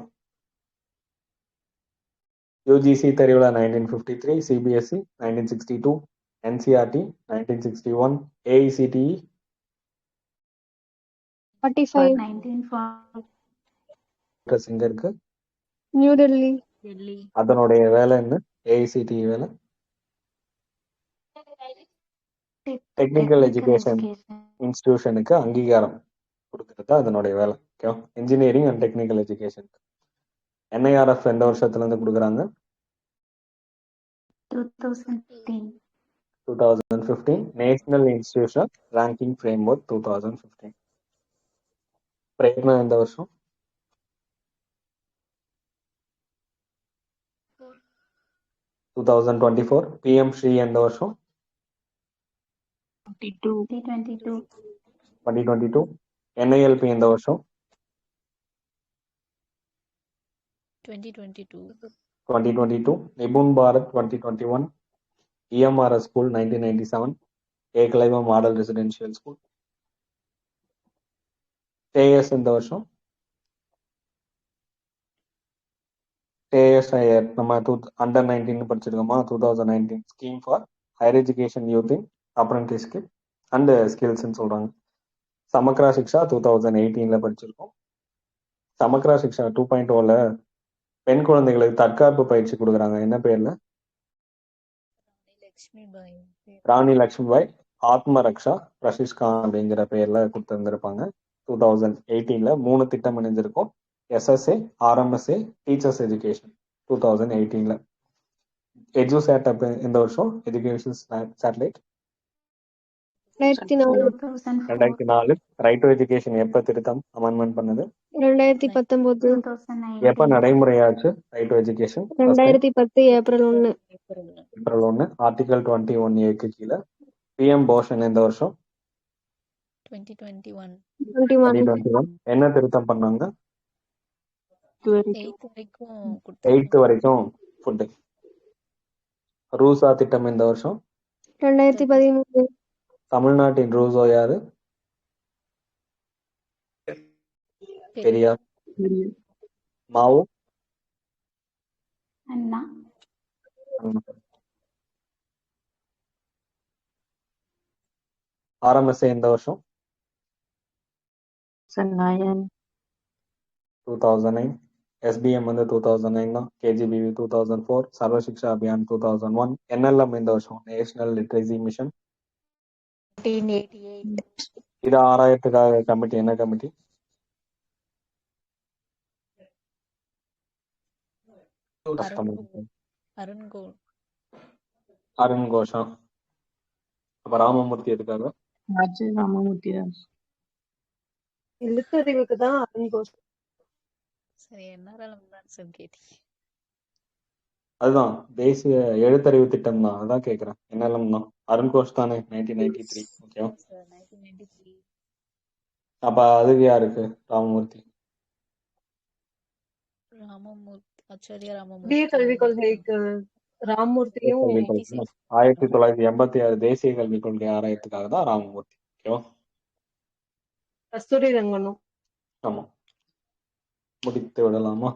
Speaker 1: யூஜிசி தெரிவிலா 1953, சிபிஎஸ்இ 1962, என்சிஆர்டி 1961, ஏஐசிடிஇ
Speaker 2: 45.
Speaker 8: 1940.
Speaker 1: எங்க இருக்கு?
Speaker 2: நியூ டெல்லி.
Speaker 7: டெல்லி.
Speaker 1: அதனுடைய வேலை என்ன? ஏஐசிடிஇ வேலை டெக்னிக்கல் எஜுகேஷன் இன்ஸ்டிடியூஷனுக்கு அங்கீகாரம் கொடுக்கறது அதனுடைய வேலை. ஓகேவா? Engineering and technical education. NIRF எந்த வருஷத்துல இருந்து கொடுக்குறாங்க?
Speaker 8: 2015.
Speaker 1: 2015. National institution ranking framework 2015. Prerana எந்த வருஷம்? 2024. பிஎம் ஸ்ரீ எந்த வருஷம்?
Speaker 8: 2022.
Speaker 1: 2022. என்ஐஎல்பி எந்த வருஷம்? 2022. Nipun Bharat 2021. EMRS school 1997. Eklavya model residential school. டேஎஸ் எந்த வருஷம்? டேஎஸ்ஐஆர் நம்ம அண்டர் 19 படிச்சிருக்கோமா? 2019. Scheme for higher education youth in apprenticeship and ஸ்கில்ஸ்ன்னு சொல்றாங்க. சமக்ரா சிக்ஷா 2018ல படிச்சிருக்கோம். சமக்ரா சிக்ஷா 2.0ல பெண் குழந்தைகளுக்கு தற்காப்பு பயிற்சி கொடுக்குறாங்க. என்ன பேர்ல? ராணி லட்சுமிபாய் ஆத்ம ரக்ஷா பிரசிஷ்கான் அப்படிங்கிற பேர்ல கொடுத்துருந்துருப்பாங்க. 2018ல 3 திட்டம் இணைஞ்சிருக்கும். எஸ்எஸ்ஏ, ஆர்எம்எஸ்ஏ, டீச்சர்ஸ் எஜுகேஷன் 2018ல. எஜுசேட் இந்த வருஷம் education satellite
Speaker 2: 2004.
Speaker 1: 2004. Right to education எப்ப திருத்தம் அமெண்ட்மெண்ட் பண்ணது?
Speaker 2: 2019.
Speaker 8: 2019.
Speaker 1: எப்ப நடைமுறையாச்சு right to education?
Speaker 2: 2010 April 1.
Speaker 1: April 1. Article 21A கீழே. பிஎம் போஷன் இந்த வருஷம்
Speaker 2: 21.
Speaker 1: 2021. என்ன திருத்தம் பண்ணாங்க? 8th வரைக்கும் ஃபுட்டு. ரூசா திட்டம் இந்த வருஷம்
Speaker 2: 2013.
Speaker 1: தமிழ்நாட்டின் ரூசோ யாரு? பெரியார். மாவு
Speaker 8: அண்ணா.
Speaker 1: ஆர்எம்எஸ்ஏ இந்த வருஷம்
Speaker 4: Sanayan.
Speaker 1: 2009. எஸ்பிஎம் வந்து 2009 தான். கேஜிபிவி 2004. சர்வ சிக்ஷா அபியான் 2001. என்எல்எம் இந்த வருஷம் நேஷனல் லிட்ரேசி மிஷன்
Speaker 6: 1988.
Speaker 1: இது ஆராயத்துக்காக கமிட்டி என்ன கமிட்டி? கஷ்டம்.
Speaker 7: அருண்கோள்
Speaker 1: அருண் கோஷா. அப்ப ராமமூர்த்தி எதுக்காக?
Speaker 4: ராஜ ராமமூர்த்தி தாஸ்.
Speaker 3: எழுத்தறிவுக்கு தான் அருண் கோஷ்.
Speaker 7: சரி என்ஆர்எல் தான் சார் கேட்டீங்க.
Speaker 1: அதுதான் தேசிய எழுத்தறிவு திட்டம் தான், அதான் கேக்குறேன். என்னெல்லாம் தான் அருண் கோஷ் தானே 1993. ஓகேவா?
Speaker 7: சார் 1993
Speaker 1: அப்ப அதுக்கு யாருக்கு ராமமூர்த்தி?
Speaker 7: ராமமூர்த்தி ஆச்சாரியா
Speaker 3: புதிய
Speaker 7: ராமமூர்த்தி
Speaker 3: கல்விக் கொள்கைக்கு ராமமூர்த்தியும்
Speaker 1: 1986 தேசிய கல்விக் கொள்கை ஆராயத்துக்காக தான் ராமமூர்த்தி. ஓகேவா?
Speaker 3: கஸ்தூரி ரங்கனும்.
Speaker 1: ஆமா, முடித்து விடலாமா?